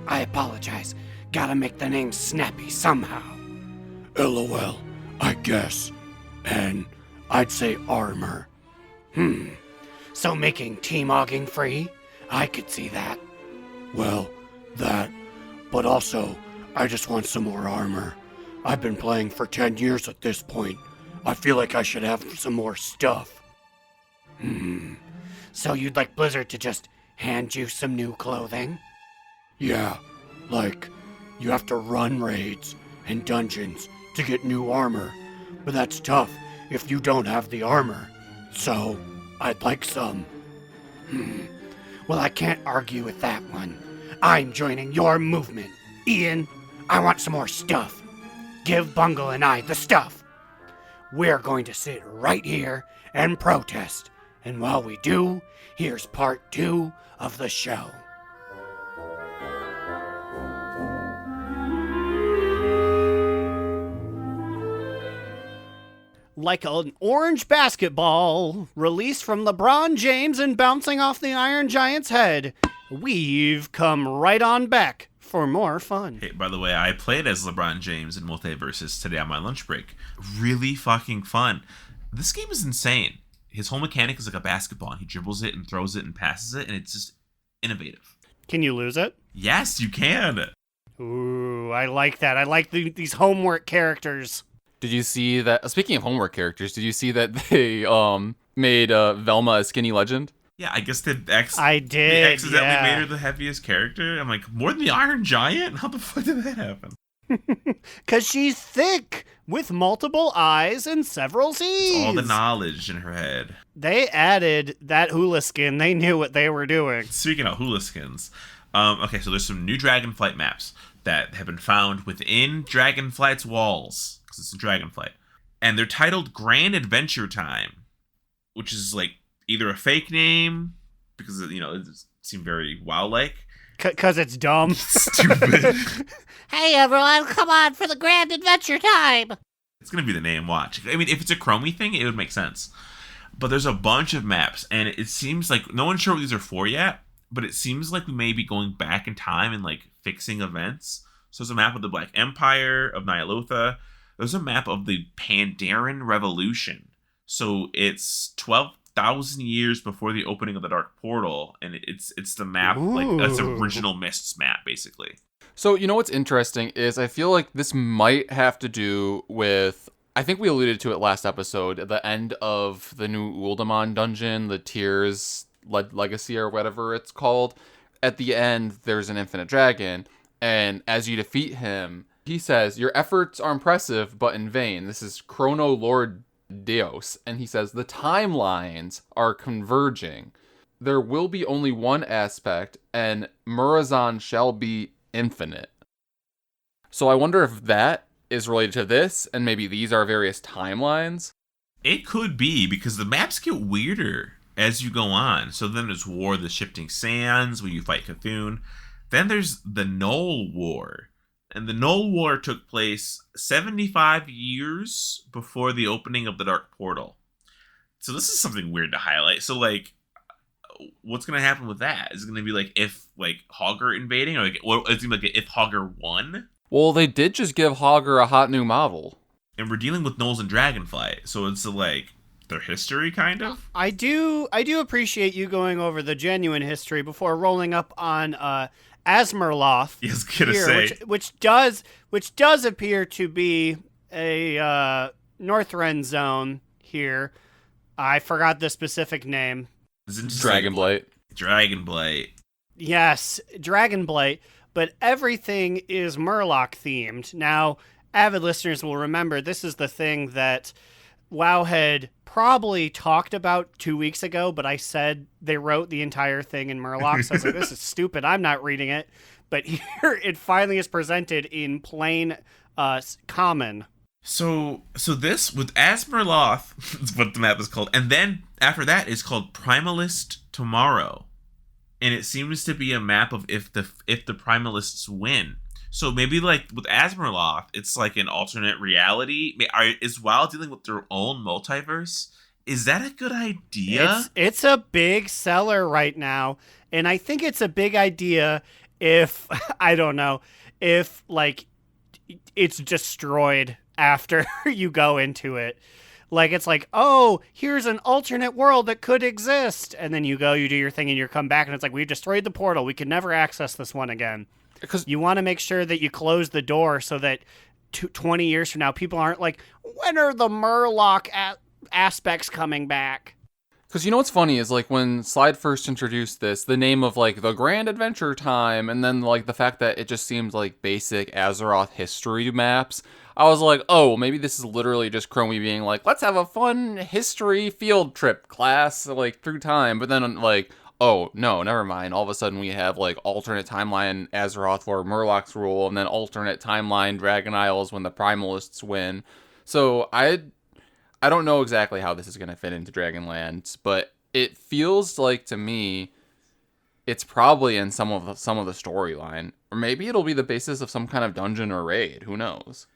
A: I apologize. Gotta make the name snappy somehow. LOL, I guess. And I'd say armor. So making T-mogging free? I could see that. Well, that. But also, I just want some more armor. I've been playing for 10 years at this point. I feel like I should have some more stuff. So you'd like Blizzard to just hand you some new clothing? Yeah, like, you have to run raids and dungeons to get new armor. But that's tough if you don't have the armor. So, I'd like some. Well, I can't argue with that one. I'm joining your movement. Ian, I want some more stuff. give Bungle and I the stuff. We're going to sit right here and protest. And while we do, here's part 2 of the show. Like an orange basketball released from LeBron James and bouncing off the Iron Giant's head, we've come right on back for more fun.
E: Hey, by the way, I played as LeBron James in Multiverses today on my lunch break. Really fucking fun. This game is insane. His whole mechanic is like a basketball, and he dribbles it and throws it and passes it, and it's just innovative.
A: Can you lose it?
E: Yes, you can.
A: Ooh, I like that. I like these homework characters.
F: Did you see that? Speaking of homework characters, did you see that they made Velma a skinny legend?
E: Yeah, I guess they
A: did,
E: accidentally
A: yeah.
E: made her the heaviest character. I'm like, more than the Iron Giant? How the fuck did that happen?
A: Because she's thick, with multiple eyes and several C's.
E: All the knowledge in her head.
A: They added that hula skin. They knew what they were doing.
E: Speaking of hula skins, okay, so there's some new Dragonflight maps that have been found within Dragonflight's walls, because it's in Dragonflight. And they're titled Grand Adventure Time, which is like either a fake name, because, you know, it seemed very WoW-like.
A: Because it's dumb.
E: Stupid.
A: Hey, everyone, come on for the Grand Adventure Time.
E: It's going to be the name, watch. I mean, if it's a Chromie thing, it would make sense. But there's a bunch of maps, and it seems like, no one's sure what these are for yet, but it seems like we may be going back in time and, like, fixing events. So there's a map of the Black Empire, of Nyalotha. There's a map of the Pandaren Revolution. So it's 12,000 years before the opening of the Dark Portal, and it's the map, like, that's original Mists map, basically.
F: So, you know what's interesting is I feel like this might have to do with, I think we alluded to it last episode, at the end of the new Uldaman dungeon, the Tears Legacy or whatever it's called. At the end, there's an infinite dragon, and as you defeat him, he says, your efforts are impressive, but in vain. This is Chrono Lord Deos, and he says, the timelines are converging. There will be only one aspect, and Murazan shall be infinite. So I wonder if that is related to this, and maybe these are various timelines.
E: It could be, because the maps get weirder as you go on. So then there's War of the Shifting Sands, where you fight Cthulhu. Then there's the Null War. And the Null War took place 75 years before the opening of the Dark Portal. So this is something weird to highlight. So, like, what's going to happen with that? Is it going to be, like, if, like, Hogger invading? Or, like, it's going to be, like, if Hogger won?
F: Well, they did just give Hogger a hot new model.
E: And we're dealing with Gnolls and Dragonflight. So it's, like, their history, kind of?
A: I do appreciate you going over the genuine history before rolling up on Asmerloth.
E: Yes, gonna say.
A: Which does appear to be a Northrend zone here. I forgot the specific name.
F: Dragonblight.
E: Dragonblight.
A: Yes, Dragonblight, but everything is Murloc themed. Now, avid listeners will remember this is the thing that WoW had probably talked about 2 weeks ago, but I said they wrote the entire thing in Murloc, so I was like, this is stupid, I'm not reading it. But here it finally is presented in plain common.
E: So this, with Asmerloth, is what the map is called, and then after that is called Primalist Tomorrow. And it seems to be a map of if the Primalists win. So maybe, like, with Asmerloth, it's like an alternate reality. Is WoW dealing with their own multiverse? Is that a good idea?
A: It's a big seller right now. And I think it's a big idea if, I don't know, if, like, it's destroyed after you go into it. Like, it's like, oh, here's an alternate world that could exist. And then you go, you do your thing, and you come back, and it's like, we've destroyed the portal. We can never access this one again. Because you want to make sure that you close the door so that 20 years from now, people aren't like, when are the Murloc aspects coming back?
F: Because you know what's funny is, like, when Slide first introduced this, the name of, like, the Grand Adventure Time, and then, like, the fact that it just seems like basic Azeroth history maps, I was like, oh, maybe this is literally just Chromie being like, let's have a fun history field trip class, like, through time. But then, like, oh, no, never mind. All of a sudden we have, like, alternate timeline Azeroth for Murloc's rule, and then alternate timeline Dragon Isles when the Primalists win. So I don't know exactly how this is going to fit into Dragonlance, but it feels like to me it's probably in some of the storyline, or maybe it'll be the basis of some kind of dungeon or raid. Who knows?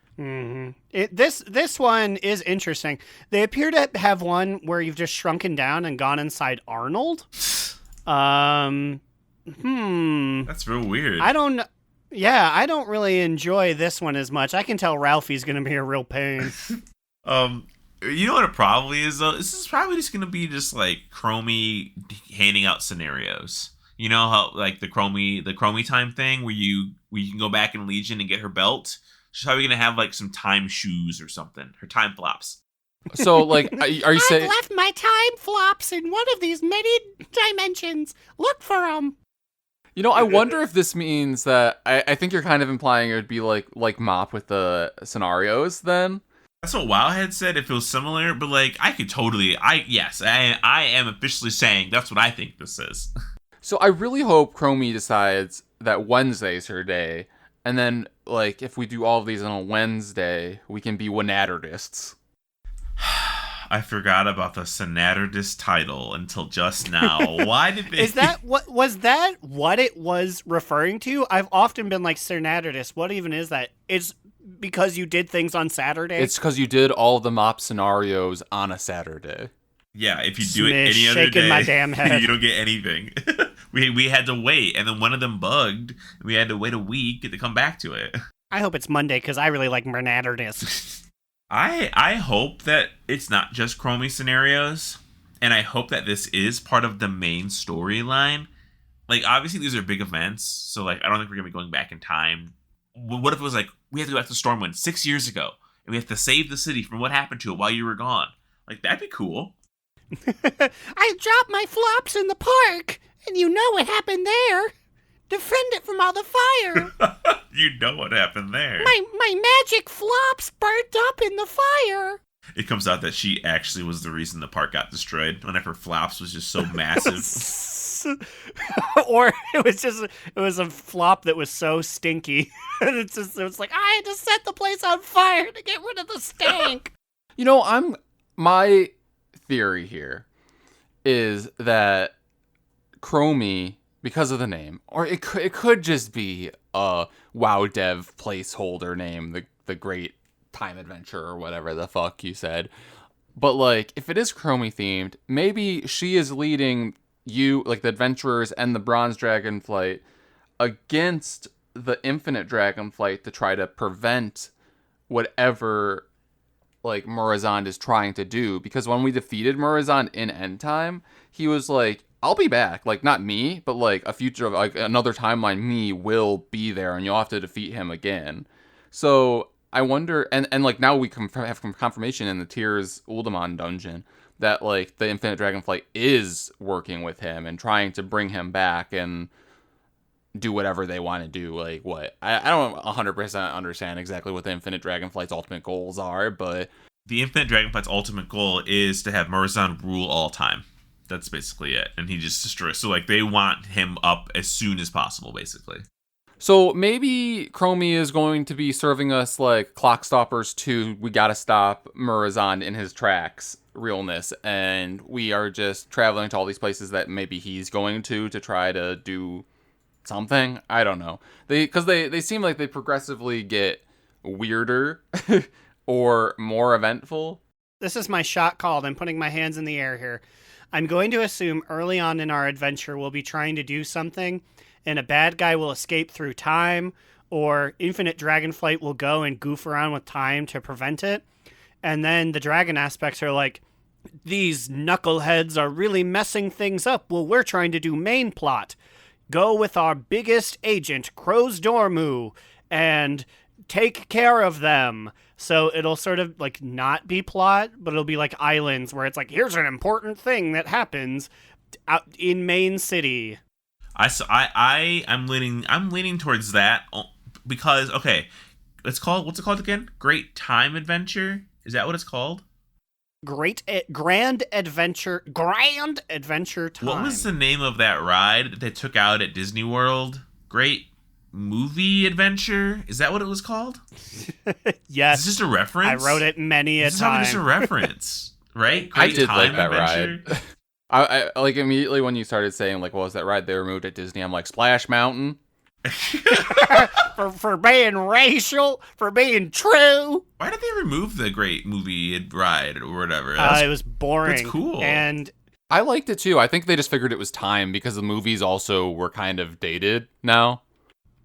A: This one is interesting. They appear to have one where you've just shrunken down and gone inside Arnold.
E: That's real weird.
A: I don't really enjoy this one as much. I can tell Ralphie's going to be a real pain.
E: You know what it probably is though? This is probably just gonna be just like Chromie handing out scenarios. You know how like the Chromie time thing where you can go back in Legion and get her belt. She's probably gonna have like some time shoes or something. Her time flops.
F: So like, are you saying?
A: I've left my time flops in one of these many dimensions. Look for them.
F: You know, I wonder if this means that I think you're kind of implying it would be like Mop with the scenarios then.
E: That's what WoW had said. It feels similar, but like I could totally. I am officially saying that's what I think this is.
F: So I really hope Chromie decides that Wednesday's her day, and then like if we do all of these on a Wednesday, we can be Wanadardists.
E: I forgot about the Synadardist title until just now. Why did they?
A: Is that what it was referring to? I've often been like Synadardist. What even is that? It's because you did things on Saturday.
F: It's because you did all the Mop scenarios on a Saturday.
E: Yeah, if you do it any other
A: shaking
E: day,
A: my damn head.
E: You don't get anything. we had to wait, and then one of them bugged. And we had to wait a week to come back to it.
A: I hope it's Monday because I really like Bernardus.
E: I hope that it's not just Chromie scenarios, and I hope that this is part of the main storyline. Like, obviously, these are big events, so like I don't think we're gonna be going back in time. What if it was like we have to go back to Stormwind 6 years ago, and we have to save the city from what happened to it while you were gone? Like that'd be cool.
A: I dropped my flops in the park, and you know what happened there. Defend it from all the fire.
E: You know what happened there.
A: My magic flops burnt up in the fire.
E: It comes out that she actually was the reason the park got destroyed. One of her flops was just so massive.
A: Or it was a flop that was so stinky. It was like, I had to set the place on fire to get rid of the stank.
F: You know, my theory here is that Chromie, because of the name, or it could just be a WoW dev placeholder name, the Great Time Adventure or whatever the fuck you said. But like, if it is Chromie themed, maybe she is leading you, like the adventurers and the Bronze Dragonflight, against the Infinite Dragonflight to try to prevent whatever like Murazond is trying to do. Because when we defeated Murazond in End Time, he was like, I'll be back. Like, not me, but like a future, like another timeline me will be there, and you'll have to defeat him again. So I wonder, and like now we have confirmation in the Tears Uldaman dungeon that like the Infinite Dragonflight is working with him and trying to bring him back and do whatever they want to do. Like what? I don't 100% understand exactly what the Infinite Dragonflight's ultimate goals are, but
E: the Infinite Dragonflight's ultimate goal is to have Murazond rule all time. That's basically it. And he just destroys. So like they want him up as soon as possible, basically.
F: So maybe Chromie is going to be serving us like Clockstoppers 2, we gotta stop Murazond in his tracks realness, and we are just traveling to all these places that maybe he's going to try to do something. I don't know. Because they seem like they progressively get weirder or more eventful.
A: This is my shot called. I'm putting my hands in the air here. I'm going to assume early on in our adventure we'll be trying to do something, and a bad guy will escape through time, or Infinite Dragonflight will go and goof around with time to prevent it. And then the dragon aspects are like, these knuckleheads are really messing things up. Well, we're trying to do main plot. Go with our biggest agent, Crow's Dormu, and take care of them. So it'll sort of like not be plot, but it'll be like islands where it's like, here's an important thing that happens out in main city.
E: I'm leaning towards that because what's it called again? Great Time Adventure? Is that what it's called?
A: Grand Adventure Time.
E: What was the name of that ride that they took out at Disney World? Great Movie Adventure? Is that what it was called?
A: Yes.
E: Is this just a reference?
A: I wrote it many a
E: This is
A: time.
E: just a reference, right?
F: I
E: Great
F: did
E: Time
F: like that
E: Adventure.
F: ride. I like immediately when you started saying like, what was that ride they removed at Disney? I'm like, Splash Mountain.
A: for being racial, for being true.
E: Why did they remove the Great Movie Ride or whatever?
A: It was boring.
E: That's cool.
A: And
F: I liked it too. I think they just figured it was time because the movies also were kind of dated now.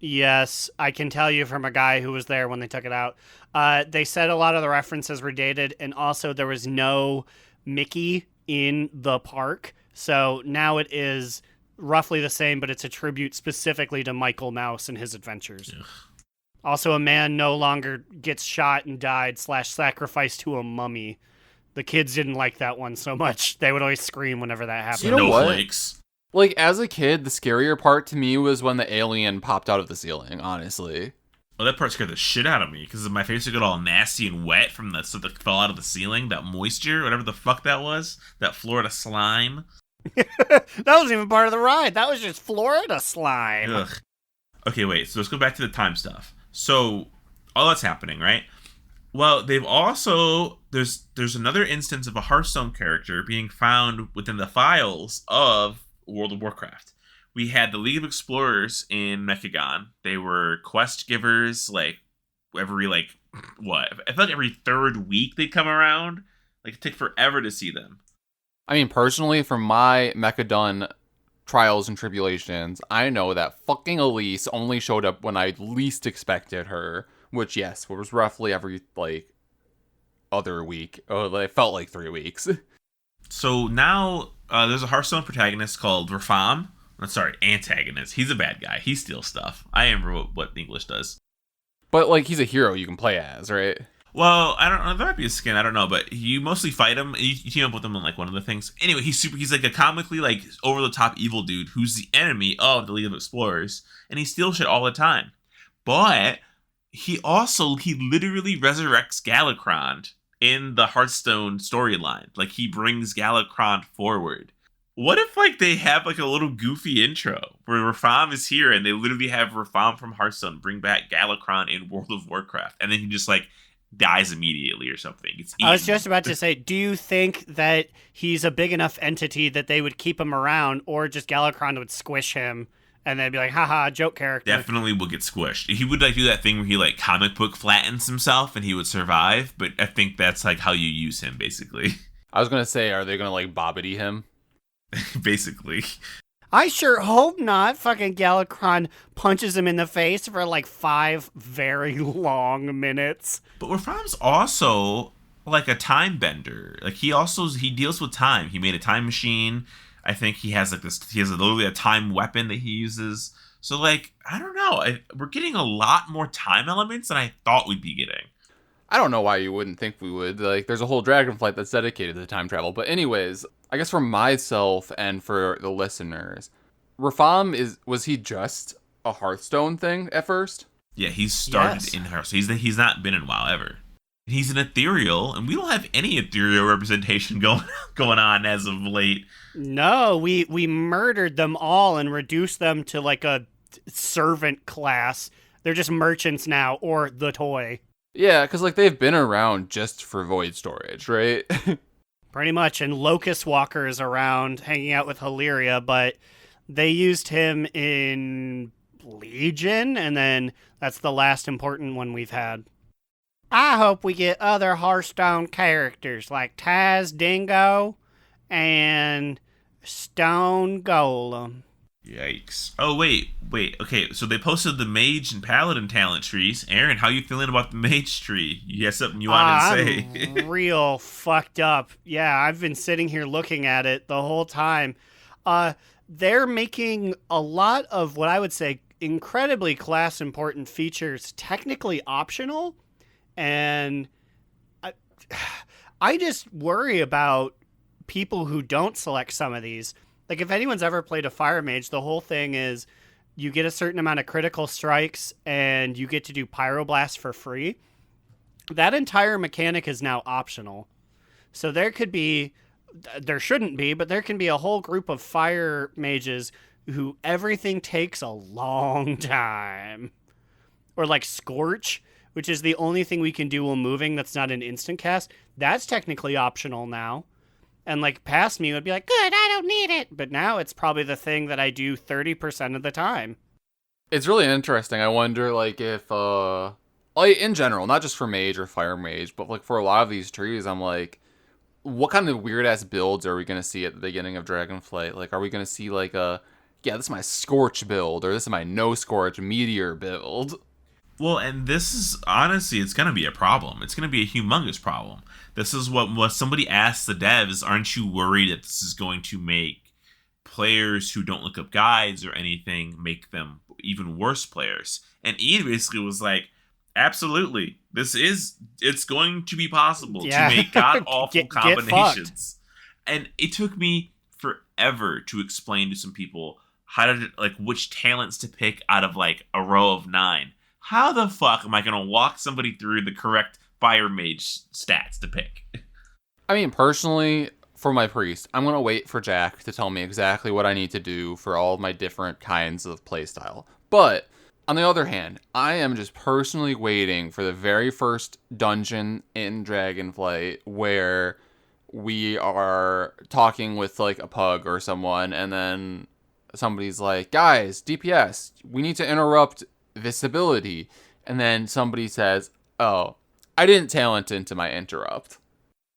A: yes, I can tell you from a guy who was there when they took it out. They said a lot of the references were dated, and also there was no Mickey in the park. So now it is roughly the same, but it's a tribute specifically to Michael Mouse and his adventures.
E: Ugh.
A: Also, a man no longer gets shot and died / sacrificed to a mummy. The kids didn't like that one so much. They would always scream whenever that happened.
F: You know what?
E: Snowflakes.
F: Like, as a kid, the scarier part to me was when the alien popped out of the ceiling, honestly.
E: Well, that part scared the shit out of me because my face would get all nasty and wet from the stuff that fell out of the ceiling, that moisture, whatever the fuck that was, that Florida slime.
A: That wasn't even part of the ride. That was just Florida slime.
E: Ugh. Okay, wait. So let's go back to the time stuff. So all that's happening, right? Well, they've also there's another instance of a Hearthstone character being found within the files of World of Warcraft. We had the League of Explorers in Mechagon. They were quest givers, like every I feel like every third week they'd come around. Like it'd take forever to see them.
F: I mean, personally, from my Mechadon trials and tribulations, I know that fucking Elise only showed up when I least expected her, which, yes, was roughly every, other week. Oh, it felt like 3 weeks.
E: So now there's a Hearthstone protagonist called Rafam. Antagonist. He's a bad guy. He steals stuff. I remember what English does.
F: But, he's a hero you can play as, right?
E: Well, I don't know. There might be a skin. I don't know. But you mostly fight him. You team up with him on one of the things. Anyway, he's like a comically over the top evil dude who's the enemy of the League of Explorers, and he steals shit all the time. But he literally resurrects Galakrond in the Hearthstone storyline. He brings Galakrond forward. What if they have a little goofy intro where Rafam is here and they literally have Rafam from Hearthstone bring back Galakrond in World of Warcraft, and then he just dies immediately or something.
A: I was just about to say, do you think that he's a big enough entity that they would keep him around, or just Galakrond would squish him and they'd be like, haha, joke character?
E: Definitely will get squished. He would do that thing where he comic book flattens himself and he would survive, but I think that's how you use him, basically.
F: I was going to say, are they going to bobbity him?
E: Basically.
A: I sure hope not. Fucking Galakrond punches him in the face for 5 very long minutes.
E: But Rafam's also a time bender. He deals with time. He made a time machine. I think he has he has literally a time weapon that he uses. So I don't know. We're getting a lot more time elements than I thought we'd be getting.
F: I don't know why you wouldn't think we would. There's a whole Dragonflight that's dedicated to time travel. But anyways, I guess for myself and for the listeners, Rafam was he just a Hearthstone thing at first?
E: Yeah, he started in Hearthstone. He's not been in a while ever. He's an ethereal, and we don't have any ethereal representation going on as of late.
A: No, we murdered them all and reduced them to a servant class. They're just merchants now, or the toy.
F: Yeah, because they've been around just for void storage, right?
A: Pretty much, and Locust Walker is around hanging out with Hilaria, but they used him in Legion, and then that's the last important one we've had. I hope we get other Hearthstone characters like Taz Dingo and Stone Golem.
E: Yikes. Oh, wait. Okay, so they posted the Mage and Paladin talent trees. Aaron, how you feeling about the Mage tree? You got something you wanted to say?
A: I'm real fucked up. Yeah, I've been sitting here looking at it the whole time. They're making a lot of what I would say incredibly class-important features technically optional, and I just worry about people who don't select some of these. If anyone's ever played a Fire Mage, the whole thing is you get a certain amount of critical strikes and you get to do Pyroblast for free. That entire mechanic is now optional. So there shouldn't be, but there can be a whole group of fire mages who everything takes a long time. Or like Scorch, which is the only thing we can do while moving that's not an instant cast. That's technically optional now. And like past me would be like, good, I don't need it. But now it's probably the thing that I do 30% of the time.
F: It's really interesting. I wonder, like, if, like, in general, not just for mage or fire mage, but, like, for a lot of these trees, I'm like, what kind of weird-ass builds are we going to see at the beginning of Dragonflight? Like, are we going to see, like, yeah, this is my Scorch build, or this is my no-Scorch Meteor build?
E: Well, and this is, honestly, it's going to be a problem. It's going to be a humongous problem. This is what somebody asked the devs, aren't you worried that this is going to make players who don't look up guides or anything make them even worse players? And Ian basically was like, absolutely, it's going to be possible to make god-awful combinations. And it took me forever to explain to some people how to, like, which talents to pick out of, like, a row of 9. How the fuck am I going to walk somebody through the correct fire mage stats to pick?
F: I mean, personally, for my priest, I'm going to wait for Jack to tell me exactly what I need to do for all of my different kinds of playstyle. But, on the other hand, I am just personally waiting for the very first dungeon in Dragonflight where we are talking with, like, a pug or someone, and then somebody's like, guys, DPS, we need to interrupt this ability. And then somebody says, oh, I didn't talent into my interrupt.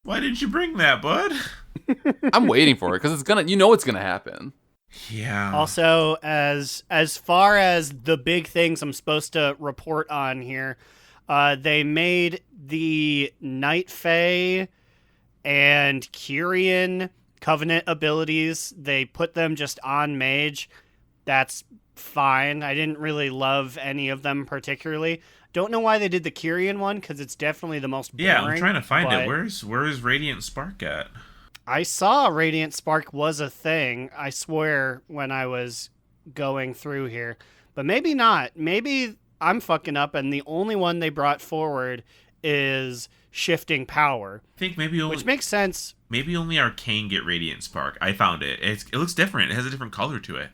E: Why didn't you bring that, bud?
F: I'm waiting for it, because it's gonna happen.
E: Yeah.
A: Also, as far as the big things I'm supposed to report on here, they made the Night Fae and Kyrian Covenant abilities. They put them just on Mage. That's fine. I didn't really love any of them particularly. Don't know why they did the Kyrian one, because it's definitely the most boring.
E: Yeah, I'm trying to find it. Where is Radiant Spark at?
A: I saw Radiant Spark was a thing, I swear, when I was going through here. But maybe not. Maybe I'm fucking up, and the only one they brought forward is Shifting Power.
E: I think maybe only,
A: which makes sense.
E: Maybe only Arcane get Radiant Spark. I found it. It looks different. It has a different color to it.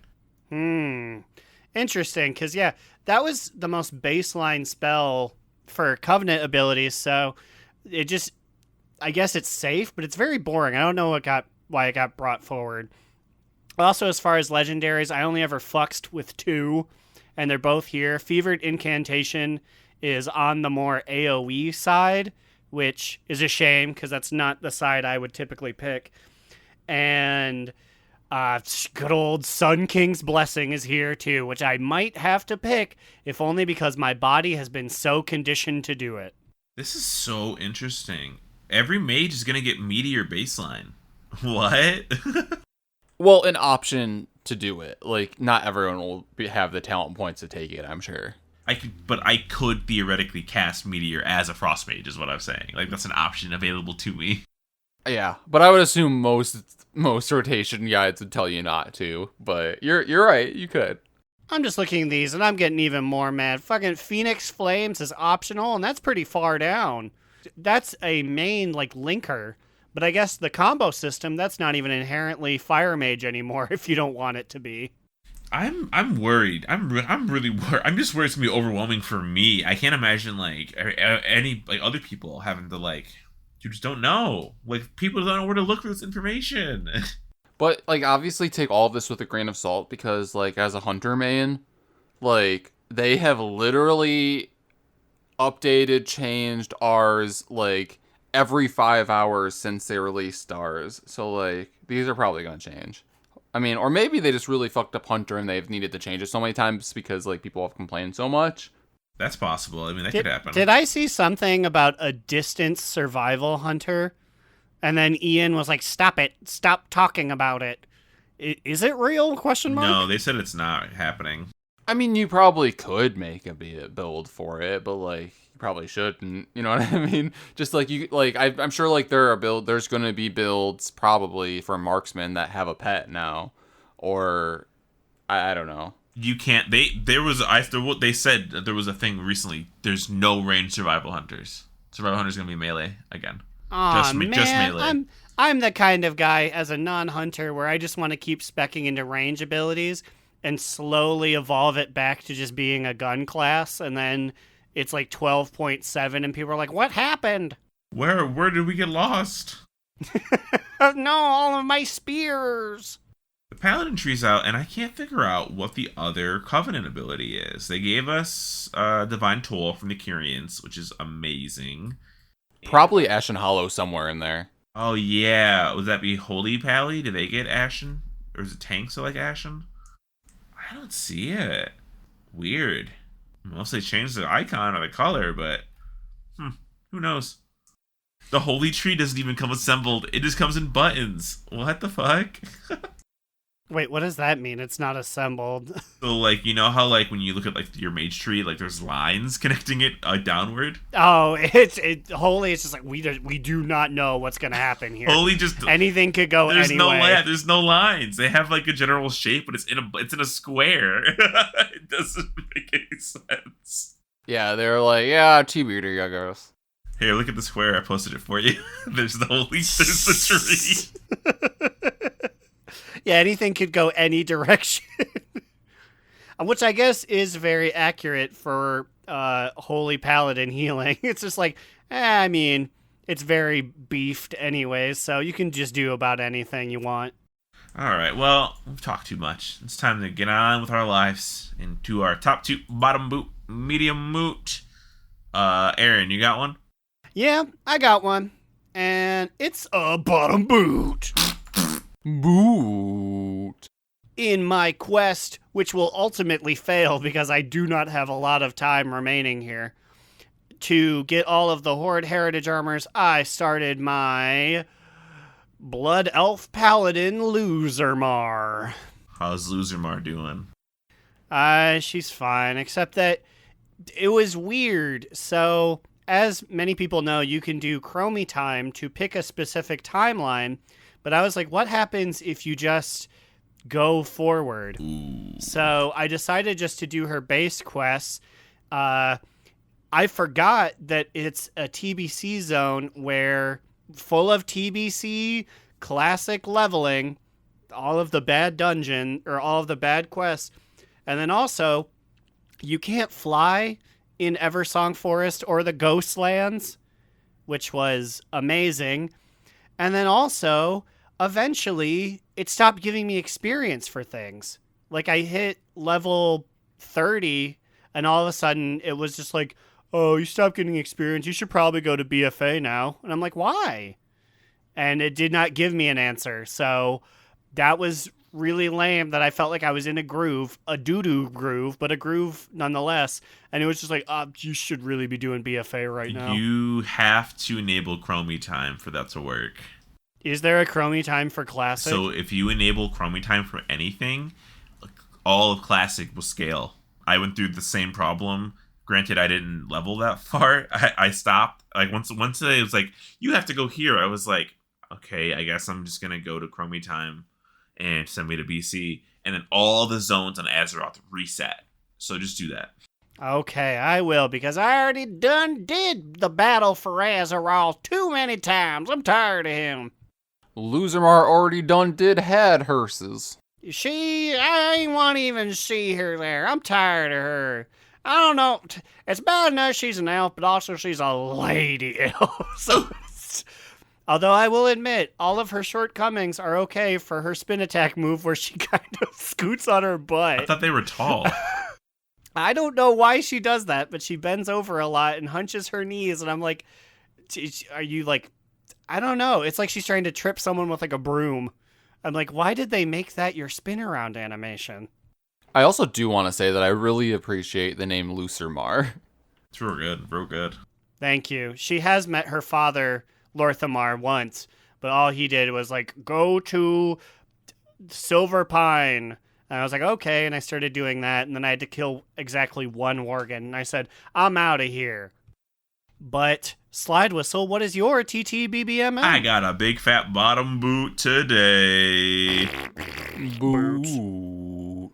A: Interesting, because, yeah, that was the most baseline spell for Covenant abilities, so it just... I guess it's safe, but it's very boring. I don't know why it got brought forward. Also, as far as legendaries, I only ever fluxed with 2, and they're both here. Fevered Incantation is on the more AoE side, which is a shame, because that's not the side I would typically pick. And good old Sun King's Blessing is here, too, which I might have to pick, if only because my body has been so conditioned to do it.
E: This is so interesting. Every mage is going to get Meteor baseline. What?
F: Well, an option to do it. Like, not everyone will have the talent points to take it, I'm sure.
E: But I could theoretically cast Meteor as a Frost Mage, is what I'm saying. Like, that's an option available to me.
F: Yeah, but I would assume most rotation guides would tell you not to. But you're right, you could.
A: I'm just looking at these, and I'm getting even more mad. Fucking Phoenix Flames is optional, and that's pretty far down. That's a main, like, linker. But I guess the combo system, that's not even inherently Fire Mage anymore if you don't want it to be.
E: I'm worried. I'm really worried. I'm just worried it's going to be overwhelming for me. I can't imagine, like, any, like, other people having to, like, you just don't know. Like, people don't know where to look for this information.
F: But, like, obviously take all of this with a grain of salt, because, like, as a hunter main, like, they have literally updated, changed ours, like, every 5 hours since they released ours. So, like, these are probably going to change. I mean, or maybe they just really fucked up Hunter and they've needed to change it so many times because, like, people have complained so much.
E: That's possible. I mean, that could happen.
A: Did I see something about a distance survival Hunter? And then Ian was like, stop it. Stop talking about it. Is it real? Question mark?
E: No, they said it's not happening.
F: I mean, you probably could make a build for it, but, like, you probably shouldn't. You know what I mean? Just, like, I'm sure, like, there's going to be builds probably for marksmen that have a pet now. Or, I don't know.
E: You can't, they said there was a thing recently, there's no ranged survival hunters. Survival hunters going to be melee again.
A: Aw,
E: Just
A: man,
E: melee.
A: I'm the kind of guy as a non-hunter where I just want to keep specking into range abilities and slowly evolve it back to just being a gun class, and then it's like 12.7 and people are like, what happened?
E: Where did we get lost?
A: No, all of my spears.
E: The Paladin tree's out, and I can't figure out what the other Covenant ability is. They gave us Divine Toll from the Kyrians, which is amazing.
F: Probably Ashen Hollow somewhere in there.
E: Oh, yeah. Would that be Holy Pally? Do they get Ashen? Or is it tanks that like Ashen? I don't see it. Weird. Unless they changed the icon or the color, but... who knows? The Holy Tree doesn't even come assembled. It just comes in buttons. What the fuck?
A: Wait, what does that mean? It's not assembled.
E: So, like, you know how, like, when you look at, like, your mage tree, like, there's lines connecting it downward?
A: Oh, Holy, it's just like, we do not know what's going to happen here.
E: Holy just...
A: Anything could go
E: There's
A: anyway.
E: There's no lines. They have, like, a general shape, but it's in a square. It doesn't make any sense.
F: Yeah, they're like, yeah, T-Beater, yeah, girls.
E: Here, look at the square. I posted it for you. There's the tree.
A: Yeah, anything could go any direction. Which I guess is very accurate for Holy Paladin healing. It's just like, I mean, it's very beefed anyways, so you can just do about anything you want.
E: All right, well, we've talked too much. It's time to get on with our lives into our top two, bottom boot, medium moot. Aaron, you got one?
A: Yeah, I got one. And it's a bottom boot.
F: Boot.
A: In my quest, which will ultimately fail because I do not have a lot of time remaining here, to get all of the Horde Heritage Armors, I started my Blood Elf Paladin Losermar.
E: How's Losermar doing?
A: She's fine, except that it was weird. So, as many people know, you can do Chromie time to pick a specific timeline, but I was like, what happens if you just go forward?
E: Ooh.
A: So I decided just to do her base quests. I forgot that it's a TBC zone where full of TBC classic leveling, all of the bad dungeon or all of the bad quests. And then also you can't fly in Eversong Forest or the Ghostlands, which was amazing. And then also eventually it stopped giving me experience for things. Like I hit level 30 and all of a sudden it was just like, oh, you stopped getting experience. You should probably go to BFA now. And I'm like, why? And it did not give me an answer. So that was really lame that I felt like I was in a groove, a doo-doo groove, but a groove nonetheless. And it was just like, you should really be doing BFA right now.
E: You have to enable Chromie time for that to work.
A: Is there a Chromie time for Classic?
E: So if you enable Chromie time for anything, all of Classic will scale. I went through the same problem. Granted, I didn't level that far. I stopped. Like once it was like, you have to go here. I was like, okay, I guess I'm just gonna go to Chromie time and send me to BC, and then all the zones on Azeroth reset. So just do that.
A: Okay, I will, because I already did the battle for Azeroth too many times. I'm tired of him.
F: Losermar already did had hearses.
A: I ain't want to even see her there. I'm tired of her. I don't know. It's bad enough she's an elf, but also she's a lady elf. So, although I will admit, all of her shortcomings are okay for her spin attack move where she kind of scoots on her butt.
E: I thought they were tall.
A: I don't know why she does that, but she bends over a lot and hunches her knees, and I'm like, are you like... I don't know. It's like she's trying to trip someone with like a broom. I'm like, why did they make that your spin around animation?
F: I also do want to say that I really appreciate the name Losermar.
E: It's real good. Real good.
A: Thank you. She has met her father, Lorthamar, once, but all he did was like, go to Silver Pine. And I was like, okay. And I started doing that. And then I had to kill exactly one worgen. And I said, I'm out of here. But Slidewhistle, what is your TTBBM?
E: I got a big fat bottom boot today.
F: Boot.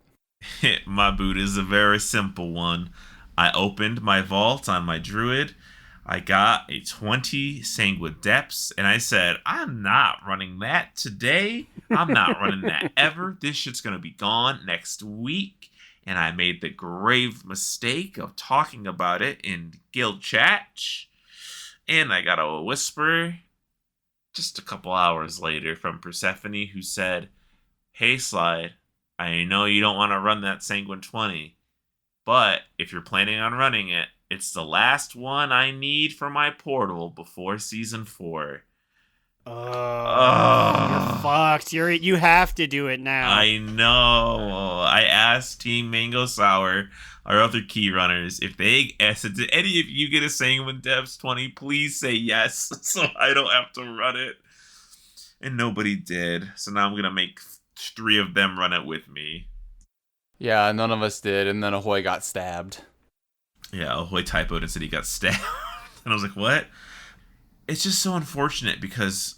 E: My boot is a very simple one. I opened my vault on my druid. I got a 20 Sanguine Depths, and I said, I'm not running that today. I'm not running that ever. This shit's going to be gone next week. And I made the grave mistake of talking about it in guild chat. And I got a whisper just a couple hours later from Persephone, who said, hey, Slide, I know you don't want to run that Sanguine 20, but if you're planning on running it, it's the last one I need for my portal before season 4.
A: You're fucked. You have to do it now.
E: I know. I asked Team Mango Sour, our other key runners, if they said, did any of you get a Sanguine Depths 20? Please say yes, so I don't have to run it. And nobody did. So now I'm going to make 3 of them run it with me.
F: Yeah, none of us did, and then Ahoy got stabbed.
E: Yeah, Ahoy typoed and said he got stabbed. And I was like, what? It's just so unfortunate because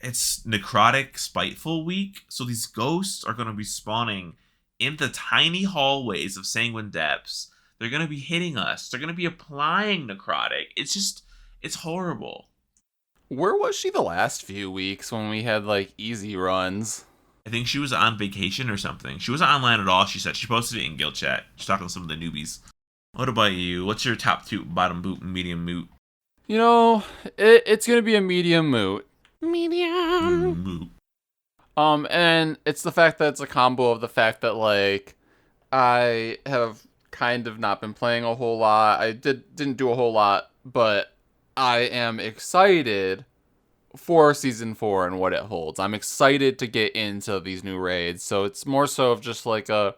E: it's Necrotic Spiteful Week, so these ghosts are going to be spawning in the tiny hallways of Sanguine Depths. They're going to be hitting us. They're going to be applying Necrotic. It's horrible.
F: Where was she the last few weeks when we had, like, easy runs?
E: I think she was on vacation or something. She wasn't online at all, she said. She posted it in guild chat. She's talking to some of the newbies. What about you? What's your top toot, bottom boot, and medium moot?
F: You know, it's going to be a medium moot.
A: Medium.
E: Moot.
F: And it's the fact that it's a combo of the fact that, like, I have kind of not been playing a whole lot. I didn't do a whole lot, but I am excited for season 4 and what it holds. I'm excited to get into these new raids, so it's more so of just like a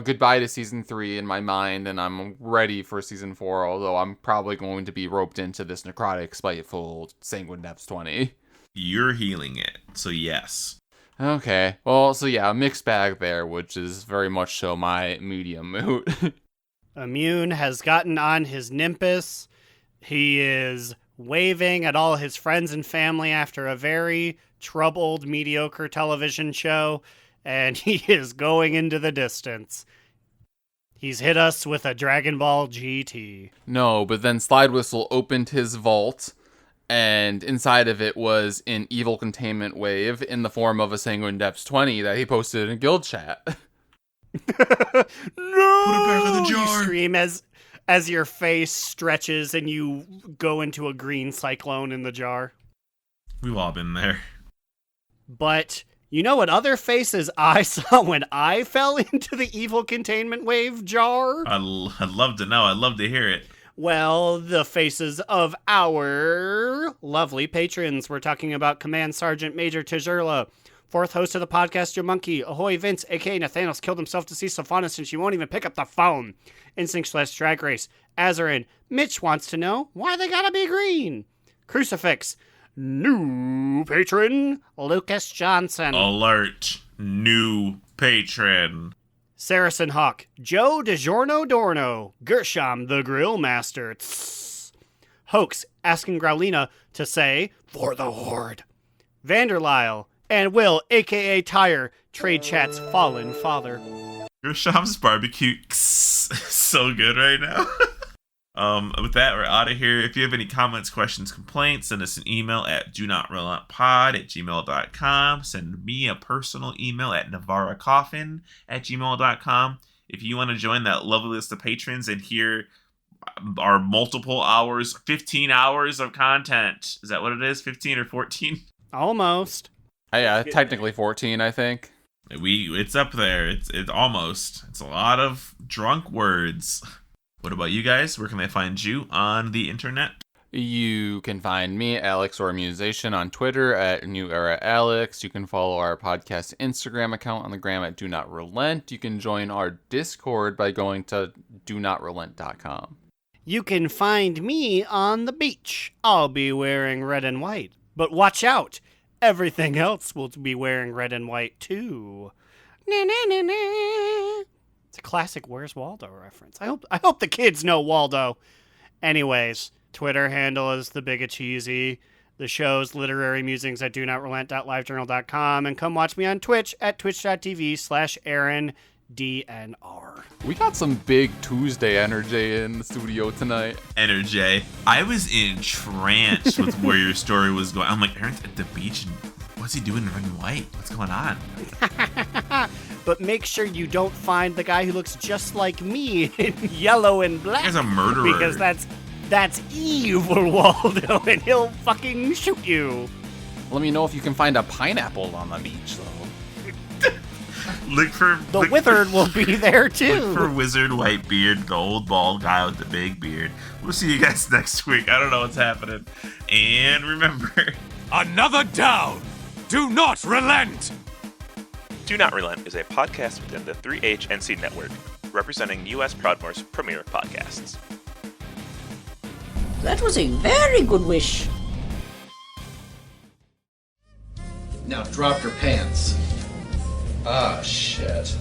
F: goodbye to season 3 in my mind, and I'm ready for season 4, although I'm probably going to be roped into this Necrotic Spiteful Sanguine Depths 20.
E: You're healing it, so yes.
F: Okay, well, so yeah, a mixed bag there, which is very much so my medium moot.
A: Immune has gotten on his Nimbus. He is waving at all his friends and family after a very troubled, mediocre television show, and he is going into the distance. He's hit us with a Dragon Ball GT.
F: No, but then Slidewhistle opened his vault, and inside of it was an evil containment wave in the form of a Sanguine Depths 20 that he posted in guild chat.
A: No!
E: Put it back in the jar.
A: You scream as your face stretches and you go into a green cyclone in the jar.
E: We've all been there.
A: But you know what other faces I saw when I fell into the evil containment wave jar?
E: I'd love to know. I'd love to hear it.
A: Well, the faces of our lovely patrons. We're talking about Command Sergeant Major Tejurla, fourth host of the podcast, Your Monkey, Ahoy Vince, a.k.a. Nathanos, killed himself to see Sylphana since she won't even pick up the phone. Instinct/Drag Race, Azarin, Mitch wants to know why they gotta be green. Crucifix, new patron, Lucas Johnson.
E: Alert, new patron.
A: Saracen Hawk, Joe DiGiorno Dorno, Gershom the Grill Master, Tss. Hoax, asking Growlina to say, for the Horde. Vanderlyle, and Will, a.k.a. Tyre, Trade Chat's fallen father.
E: Gershom's barbecue so good right now. With that, we're out of here. If you have any comments, questions, complaints, send us an email at donotrelentlpod@gmail.com. Send me a personal email at navarracoffin@gmail.com. If you want to join that lovely list of patrons and hear our multiple hours, 15 hours of content. Is that what it is? 15 or 14?
A: Almost.
F: Yeah, technically 14, I think.
E: It's up there. It's almost. It's a lot of drunk words. What about you guys? Where can they find you on the internet?
F: You can find me, Alex or Immunization, on Twitter at New Era Alex. You can follow our podcast Instagram account on the gram at Do Not Relent. You can join our Discord by going to DoNotRelent.com.
A: You can find me on the beach. I'll be wearing red and white. But watch out! Everything else will be wearing red and white too. Na, na, na, na. It's a classic Where's Waldo reference. I hope the kids know Waldo. Anyways, Twitter handle is the Big Cheesy. The show's literary musings at DoNotRelent.livejournal.com. And come watch me on Twitch at twitch.tv/AaronD. DNR.
F: We got some big Tuesday energy in the studio tonight.
E: Energy. I was entranced with where your story was going. I'm like, Aaron's at the beach and what's he doing in red and white? What's going on?
A: But make sure you don't find the guy who looks just like me in yellow and black.
E: He's a murderer.
A: Because that's evil Waldo, and he'll fucking shoot you.
F: Let me know if you can find a pineapple on the beach, though.
A: The wizard will be there too.
E: Look for Wizard Whitebeard, the old bald guy with the big beard. We'll see you guys next week. I don't know what's happening. And remember,
D: Another down! Do not relent!
B: Do Not Relent is a podcast within the 3HNC network, representing U.S. Proudmoore's premier podcasts.
G: That was a very good wish.
H: Now drop your pants. Ah, shit.